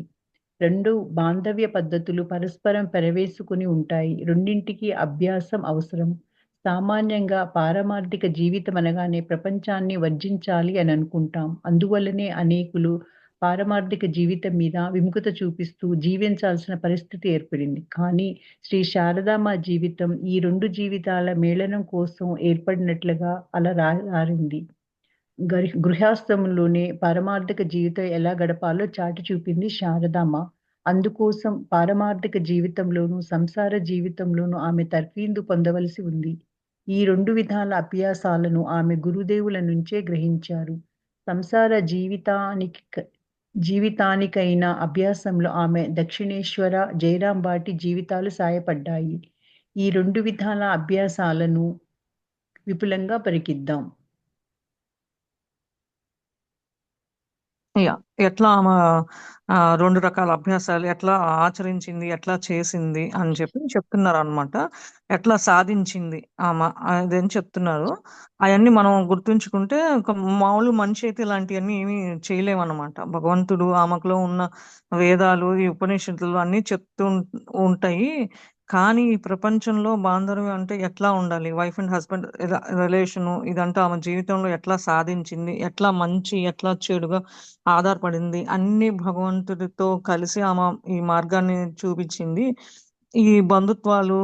Speaker 1: రెండు బాంధవ్య పద్ధతులు పరస్పరం పెనవేసుకుని ఉంటాయి. రెండింటికి అభ్యాసం అవసరం. సామాన్యంగా పారమార్థిక జీవితం అనగానే ప్రపంచాన్ని వర్జించాలి అని అనుకుంటాం. అందువల్లనే అనేకులు పారమార్థిక జీవితం మీద విముఖత చూపిస్తూ జీవించాల్సిన పరిస్థితి ఏర్పడింది. కానీ శ్రీ శారదాంబ జీవితం ఈ 2 జీవితాల మేళనం కోసం ఏర్పడినట్లుగా అలా రారింది. గృహస్థంలోనే పారమార్థిక జీవితం ఎలా గడపాలో చాటి చూపింది శారదాంబ. అందుకోసం పారమార్థిక జీవితంలోనూ, సంసార జీవితంలోనూ ఆమె తర్ఫీదు పొందవలసి ఉంది. ఈ 2 విధాల అభ్యాసాలను ఆమె గురుదేవుల నుంచే గ్రహించారు. సంసార జీవితానికైన అభ్యాసంలో ఆమె దక్షిణేశ్వర, జయరాం వాటి జీవితాలు సాయపడ్డాయి. ఈ 2 విధాల అభ్యాసాలను విపులంగా పరికిద్దాం.
Speaker 2: యాహ్! ఎట్లా ఆమె 2 రకాల అభ్యాసాలు ఎట్లా ఆచరించింది, ఎట్లా చేసింది అని చెప్పి చెప్తున్నారనమాట. ఎట్లా సాధించింది ఆమె అదని చెప్తున్నారు. అయన్నీ మనం గుర్తుంచుకుంటే ఒక మామూలు మనిషి అయితే ఇలాంటియన్నీ ఏమి చేయలేమనమాట. భగవంతుడు ఆమెకులో ఉన్న వేదాలు, ఈ ఉపనిషత్తులు అన్నీ చెప్తూ ఉంటాయి. కానీ ఈ ప్రపంచంలో బాంధవ్యం అంటే ఎట్లా ఉండాలి? వైఫ్ అండ్ హస్బెండ్ రిలేషను ఇదంతా ఆమె జీవితంలో ఎట్లా సాధించింది? ఎట్లా మంచి, ఎట్లా చెడుగా ఆధారపడింది. అన్నీ భగవంతుడితో కలిసి ఆమె ఈ మార్గాన్ని చూపిచ్చింది. ఈ బంధుత్వాలు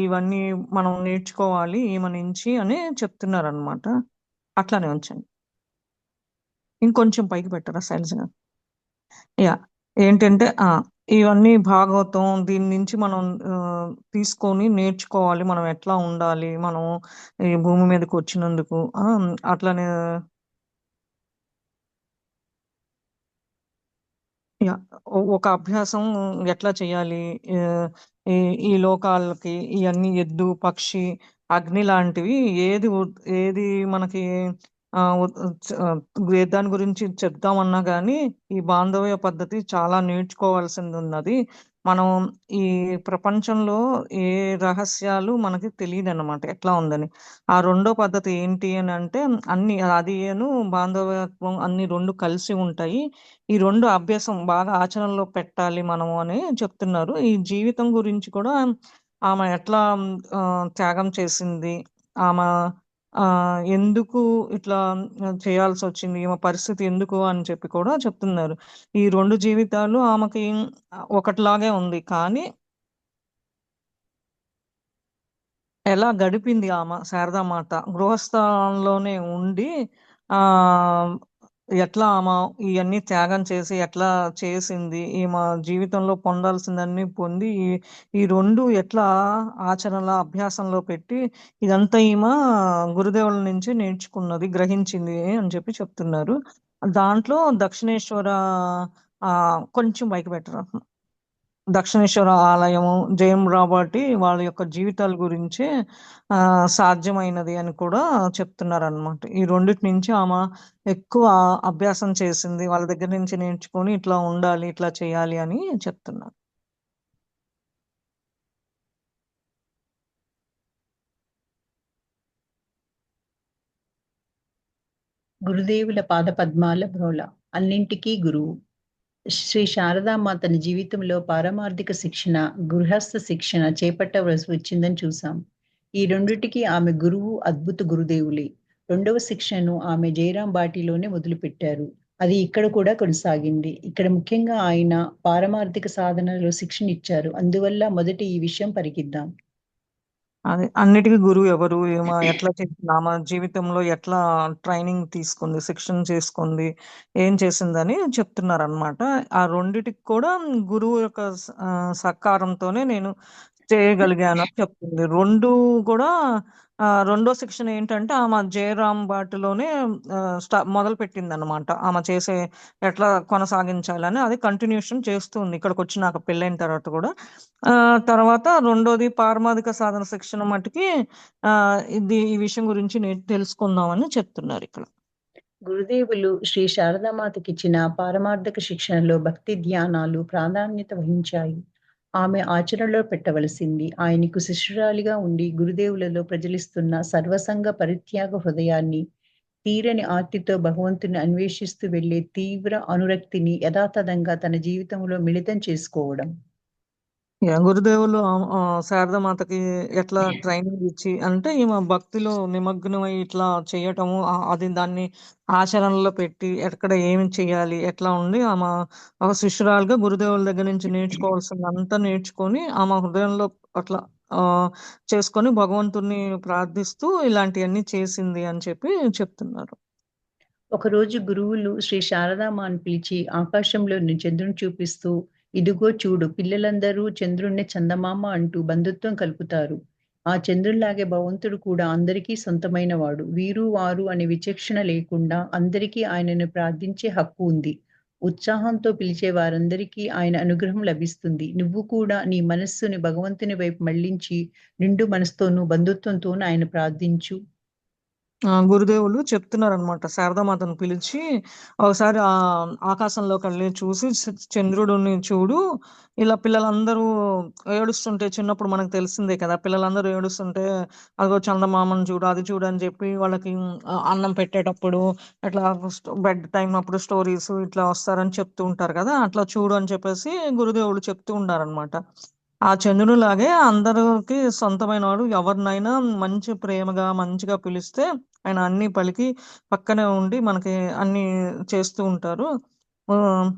Speaker 2: ఇవన్నీ మనం నేర్చుకోవాలి ఈమె నుంచి అని చెప్తున్నారనమాట. అట్లానే ఉంచండి. ఇంకొంచెం పైకి పెట్టరా శైలజ? యాహ్! ఏంటంటే ఇవన్నీ భాగవతం దీని నుంచి మనం తీసుకొని నేర్చుకోవాలి. మనం ఎట్లా ఉండాలి? మనం ఈ భూమి మీదకొచ్చినందుకు అట్లనే యాహ్! ఒక అభ్యాసం ఎట్లా చేయాలి? ఆహ్, ఈ ఈ లోకాలకి ఇయన్నీ ఎద్దు, పక్షి, అగ్ని లాంటివి ఏది మనకి ఆహ్, ఉ చ ఏ దాని గురించి చెప్దామన్నా గానీ, ఈ బాంధవ్య పద్ధతి చాలా నేర్చుకోవాల్సిందున్నది. మనం ఈ ప్రపంచంలో ఏ రహస్యాలు మనకి తెలీదనమాట ఎట్లా ఉందని. ఆ రెండో పద్ధతి ఏంటి అనంటే అన్నీ అదిను బాంధవ్యత్వం అన్నీ 2 కలిసి ఉంటాయి. ఈ 2 అభ్యాసం బాగా ఆచరణలో పెట్టాలి మనము అని చెప్తున్నారు. ఈ జీవితం గురించి కూడా ఆమె ఎట్లా త్యాగం చేసింది. ఆమె ఎందుకు ఇట్లా చేయాల్సొచ్చింది. ఈమె పరిస్థితి ఎందుకు అని చెప్పి కూడా చెప్తున్నారు. ఈ 2 జీవితాలు ఆమెకి ఒకటిలాగే ఉంది. కానీ ఎలా గడిపింది శారదామాత. గృహస్థంలోనే ఉండి ఆహ్, ఎట్లా ఇయన్నీ త్యాగం చేసి ఎట్లా చేసింది. ఈమె జీవితంలో పొందాల్సిందన్నీ పొంది ఈ 2 ఎట్లా ఆచరణలో, అభ్యాసంలో పెట్టి ఇదంతా గురుదేవుల నుంచి నేర్చుకున్నది, గ్రహించింది అని చెప్పి చెప్తున్నారు. దాంట్లో దక్షిణేశ్వర కొంచెం పైకి పెట్టరా? దక్షిణేశ్వర ఆలయము, జయం రాబర్ట్ వాళ్ళ యొక్క జీవితాల గురించే సాధ్యమైనది అని కూడా చెప్తున్నారనమాట. ఈ రెండిటి నుంచి ఎక్కువ అభ్యాసం చేసింది. వాళ్ళ దగ్గర నుంచి నేర్చుకొని ఇట్లా ఉండాలి, ఇట్లా చేయాలి అని చెప్తున్నారు.
Speaker 1: గురుదేవుల పాదపద్మాల మ్రోల అన్నింటికీ గురువు. శ్రీ శారదాంబ తన జీవితంలో పారమార్థిక శిక్షణ, గృహస్థ శిక్షణ చేపట్టవలసి వచ్చిందని చూసాం. ఈ రెండిటికి ఆమె గురువు అద్భుత గురుదేవులే. రెండవ శిక్షను ఆమె జయరాం బాటిలోనే మొదలుపెట్టారు. అది ఇక్కడ కూడా కొనసాగింది. ఇక్కడ ముఖ్యంగా ఆయన పారమార్థిక సాధనలో శిక్షణ ఇచ్చారు. అందువల్ల మొదట ఈ విషయం పరికిద్దాం.
Speaker 2: అదే అన్నిటికి గురువు ఎవరు? ఎట్లా చేసింది? ఆమె జీవితంలో ఎట్లా ట్రైనింగ్ తీసుకుంది, శిక్షణ చేసుకుంది, ఏం చేసిందని చెప్తున్నారనమాట. ఆ రెండిటికి కూడా గురువు యొక్క సహకారంతోనే నేను చేయగలిగాను అని చెప్తుంది. 2 కూడా రెండో శిక్షణ ఏంటంటే ఆమె జయరాం బాటలోనే మొదలుపెట్టిందనమాట. ఆమె చేసే ఎట్లా కొనసాగించాలని అది కంటిన్యూషన్ చేస్తుంది. ఇక్కడికొచ్చినాక పెళ్ళైన తర్వాత కూడా. తర్వాత రెండోది పారమార్థిక సాధన శిక్షణ మట్టుకి ఈ విషయం గురించి తెలుసుకుందామని చెప్తున్నారిక్కడ.
Speaker 1: గురుదేవులు శ్రీ శారదామాతకిచ్చిన పారమార్థిక శిక్షణలో భక్తి ధ్యానాలు ప్రాధాన్యత వహించాయి. ఆమె ఆచరణలో పెట్టవలసింది. ఆయనకు శిష్యురాలిగా ఉండి గురుదేవులలో ప్రజలిస్తున్న సర్వసంగ పరిత్యాగ హృదయాన్ని తీరని ఆర్తితో భగవంతుని అన్వేషిస్తూ వెళ్ళే తీవ్ర అనురక్తిని యథాతథంగా తన జీవితంలో మిళితం చేసుకోవడం.
Speaker 2: గురుదేవులు శారదామాతకి ఎట్లా ట్రైనింగ్ ఇచ్చి అంటే ఈమె భక్తిలో నిమగ్నమై ఇట్లా చేయటము అది దాన్ని ఆచరణలో పెట్టి ఎక్కడ ఏమి చేయాలి ఎట్లా ఉండి ఆమె ఒక శిష్యురాలుగా గురుదేవుల దగ్గర నుంచి నేర్చుకోవాల్సిందంతా నేర్చుకొని ఆమె హృదయంలో అట్లా ఆ చేసుకొని భగవంతుణ్ణి ప్రార్థిస్తూ ఇలాంటివన్నీ చేసింది అని చెప్పి చెప్తున్నారు.
Speaker 1: ఒకరోజు గురువులు శ్రీ శారదామాను పిలిచి ఆకాశంలోని చంద్రుని చూపిస్తూ, ఇదిగో చూడు పిల్లలందరూ చంద్రుణ్ణి చందమామ అంటూ బంధుత్వం కలుపుతారు. ఆ చంద్రునిలాగే భగవంతుడు కూడా అందరికీ సొంతమైనవాడు. వీరు వారు అనే విచక్షణ లేకుండా అందరికీ ఆయనను ప్రార్థించే హక్కు ఉంది. ఉత్సాహంతో పిలిచే వారందరికీ ఆయన అనుగ్రహం లభిస్తుంది. నువ్వు కూడా నీ మనస్సుని భగవంతుని వైపు మళ్లించి నిండు మనసుతోనూ బంధుత్వంతోనూ ఆయన ప్రార్థించు.
Speaker 2: గురుదేవులు చెప్తున్నారనమాట. శారదామాతను పిలిచి, ఒకసారి ఆకాశంలోకెళ్ళి చూసి చంద్రుడిని చూడు, ఇలా పిల్లలందరూ ఏడుస్తుంటే చిన్నప్పుడు మనకు తెలిసిందే కదా! పిల్లలందరూ ఏడుస్తుంటే, అదిగో చందమామను చూడు, అది చూడు అని చెప్పి వాళ్ళకి అన్నం పెట్టేటప్పుడు, అట్లా బెడ్ టైమ్ అప్పుడు స్టోరీస్ ఇట్లా వస్తారని చెప్తూ ఉంటారు కదా! అట్లా చూడు అని చెప్పేసి గురుదేవులు చెప్తూ ఉండారనమాట. ఆ చంద్రునిలాగే అందరికి సొంతమైనవాడు. ఎవరినైనా మంచి ప్రేమగా, మంచిగా పిలిస్తే ఆయన అన్నీ పలికి పక్కనే ఉండి మనకి అన్నీ చేస్తూ ఉంటారు. ఆహ్,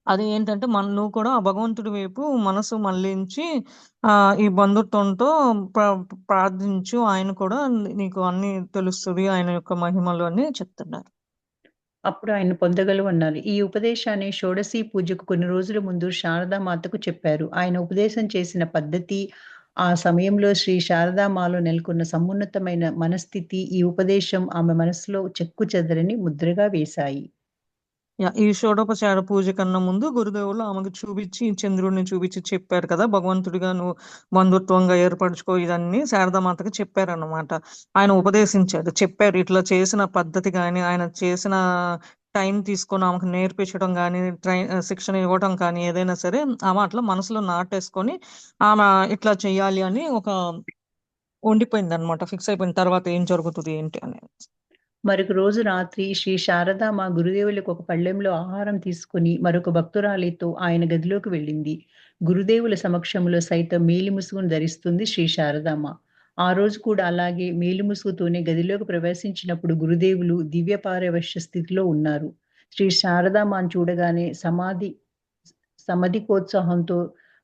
Speaker 2: అది ఏంటంటే నువ్వు కూడా ఆ భగవంతుడి వైపు మనసు మళ్లించి ఈ బంధుత్వంతో ప్ర ప్రార్థించు. ఆయన కూడా నీకు అన్నీ తెలుస్తది. ఆయన యొక్క మహిమలు అని చెప్తున్నారు.
Speaker 1: అప్పుడు ఆయన పొందగలవు అన్నారు. ఈ ఉపదేశాన్ని షోడశి పూజకు కొన్ని రోజుల ముందు శారదామాతకు చెప్పారు. ఆయన ఉపదేశం చేసిన పద్ధతి, ఆ సమయంలో శ్రీ శారదామాలో నెలకొన్న సమున్నతమైన మనస్థితి, ఈ ఉపదేశం ఆమె మనసులో చెక్కుచెదరని ముద్రగా వేశాయి.
Speaker 2: ఈ షోడోపచార పూజ కన్నా ముందు గురుదేవులు ఆమెకు చూపించి, చంద్రుడిని చూపించి చెప్పారు కదా! భగవంతుడిగా నువ్వు బంధుత్వంగా ఏర్పరచుకో ఇదన్నీ శారదామాతకి చెప్పారన్నమాట. ఆయన ఉపదేశించారు. చెప్పారు. ఇట్లా చేసిన పద్ధతి గాని, ఆయన చేసిన టైం తీసుకొని ఆమెకు నేర్పించడం గాని, శిక్షణ ఇవ్వటం కానీ ఏదైనా సరే ఆమె అట్లా మనసులో నాటేసుకొని, ఆమె ఇట్లా చేయాలి అని ఉండిపోయిందన్నమాట. ఫిక్స్ అయిపోయిన తర్వాత ఏం జరుగుతది ఏంటి అనేది.
Speaker 1: మరొక రోజు రాత్రి శ్రీ శారదామ గురుదేవులకు ఒక పళ్ళెంలో ఆహారం తీసుకొని మరొక భక్తురాలితో ఆయన గదిలోకి వెళ్ళింది. గురుదేవుల సమక్షంలో సైతం మేలిముసుగును ధరిస్తుంది శ్రీ శారదామ. ఆ రోజు కూడా అలాగే మేలిముసుగుతోనే గదిలోకి ప్రవేశించినప్పుడు గురుదేవులు దివ్య పారవశ్య స్థితిలో ఉన్నారు. శ్రీ శారదామాను చూడగానే సమధికోత్సాహంతో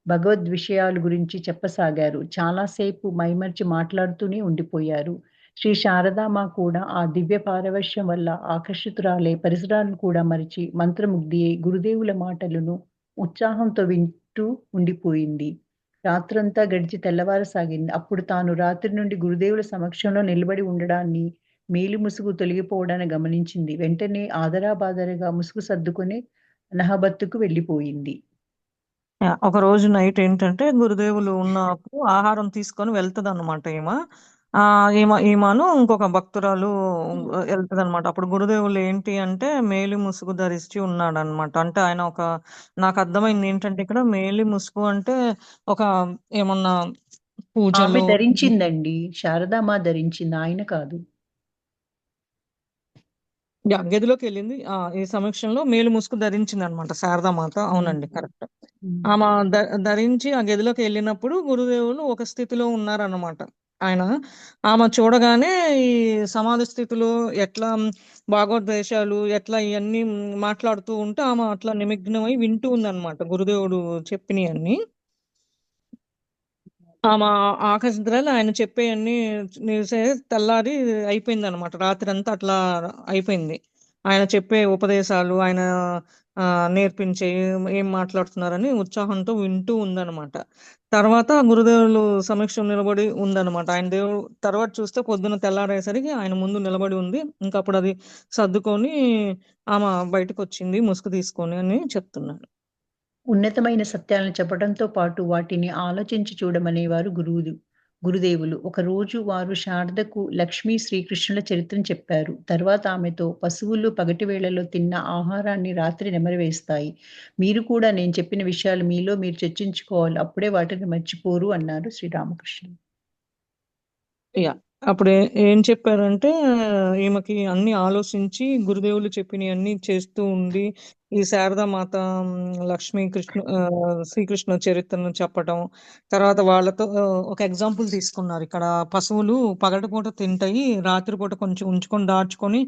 Speaker 1: భగవద్ విషయాల గురించి చెప్పసాగారు. చాలాసేపు మైమరిచి మాట్లాడుతూనే ఉండిపోయారు. శ్రీ శారదాంబ కూడా ఆ దివ్య పారవశ్యం వల్ల ఆకర్షితురాలై పరిసరాలను కూడా మరిచి మంత్రముగ్ధి అయి గురుదేవుల మాటలను ఉత్సాహంతో వింటూ ఉండిపోయింది. రాత్రంతా గడిచి తెల్లవారసాగింది. అప్పుడు తాను రాత్రి నుండి గురుదేవుల సమక్షంలో నిలబడి ఉండడాన్ని, మేలి ముసుగు తొలగిపోవడాన్ని గమనించింది. వెంటనే ఆదరాబాదరగా ముసుగు సర్దుకొని నహబత్తుకు వెళ్ళిపోయింది.
Speaker 2: ఒకరోజు నైట్ ఏంటంటే, గురుదేవులు ఉన్నప్పుడు ఆహారం తీసుకొని వెళ్తదనమాట ఈమ. ఈమను ఇంకొక భక్తురాలు ఎళ్తదనమాట. అప్పుడు గురుదేవులు ఏంటి అంటే, మేలి ముసుగు ధరించి ఉన్నాడనమాట. అంటే ఆయన నాకర్థమైంది ఏంటంటే ఇక్కడ మేలి ముసుగు అంటే, ఒక ఏమన్నా
Speaker 1: ఆమె
Speaker 2: పూజలో
Speaker 1: ధరించిందండి. శారదాంబ ధరించింది. ఆయన కాదు.
Speaker 2: గదిలోకెళ్ళింది. ఈ సమక్షంలో మేలి ముసుగు ధరించిందనమాట శారదామాత. అవునండి.
Speaker 1: హ్మ్.
Speaker 2: కరెక్ట్.
Speaker 1: హ్మ్.
Speaker 2: ఆమ ధరించి ఆ గదిలోకెళ్ళినప్పుడు గురుదేవులు ఒక స్థితిలో ఉన్నారన్నమాట. ఆయన ఆమె చూడగానే ఈ సమాధి స్థితిలో ఎట్లా భాగవద్వేషాలు ఎట్లా ఇయన్నీ మాట్లాడుతూ ఉంటే ఆమె అట్లా నిమగ్నమై వింటూ ఉందన్నమాట గురుదేవుడు చెప్పినయన్నీ. ఆమె ఆకర్షితురాలు ఆయన చెప్పేయన్నీ తెల్లారి అయిపోయిందన్నమాట. రాత్రంతా అట్లా అయిపోయింది. ఆయన చెప్పే ఉపదేశాలు, ఆయన నేర్పించేయి ఏం మాట్లాడుతున్నారని ఉత్సాహంతో వింటూ ఉందన్నమాట. తర్వాత గురుదేవులు సమక్షంలో నిలబడి ఉందన్నమాట. ఆయన తర్వాత చూస్తే పొద్దున్న తెల్లారేసరికి ఆయన ముందు నిలబడి ఉంది. ఇంకప్పుడది సర్దుకొని ఆమె బయటకొచ్చింది ముసుగు తీసుకొని అని చెప్తున్నారు.
Speaker 1: ఉన్నతమైన సత్యాలను చెప్పడంతో పాటు వాటిని ఆలోచించి చూడమనేవారు గురుదేవులు. ఒకరోజు వారు శారదకు లక్ష్మీ శ్రీకృష్ణుల చరిత్రను చెప్పారు. తర్వాత ఆమెతో పశువులు పగటి వేళలో తిన్న ఆహారాన్ని రాత్రి నెమరవేస్తాయి. మీరు కూడా నేను చెప్పిన విషయాలు మీలో మీరు చర్చించుకోవాలి. అప్పుడే వాటిని మర్చిపోరు అన్నారు శ్రీరామకృష్ణుడు.
Speaker 2: యాహ్! అప్పుడు ఏం చెప్పారంటే ఈమెకి అన్ని ఆలోచించి గురుదేవులు చెప్పినవన్నీ చేస్తూ ఉండి ఈ శారదామాత లక్ష్మీ కృష్ణ శ్రీకృష్ణ చరిత్రను చెప్పటం తర్వాత వాళ్ళతో ఒక ఎగ్జాంపుల్ తీసుకున్నారు. ఇక్కడ పశువులు పగటిపూట తింటాయి, రాత్రిపూట కొంచెం ఉంచుకొని దాచుకొని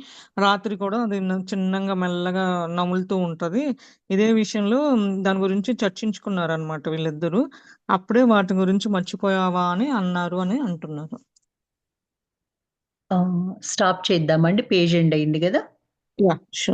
Speaker 2: రాత్రి కూడా అది చిన్నగా మెల్లగా నములుతూ ఉంటది. ఇదే విషయంలో దాని గురించి చర్చించుకున్నారనమాట వీళ్ళిద్దరూ. అప్పుడే వాటి గురించి మర్చిపోయావా అని అన్నారు అని అంటున్నారు.
Speaker 1: స్టాప్ చేద్దామండి. పేజ్ ఎండ్ అయింది కదా.
Speaker 2: Yeah, sure.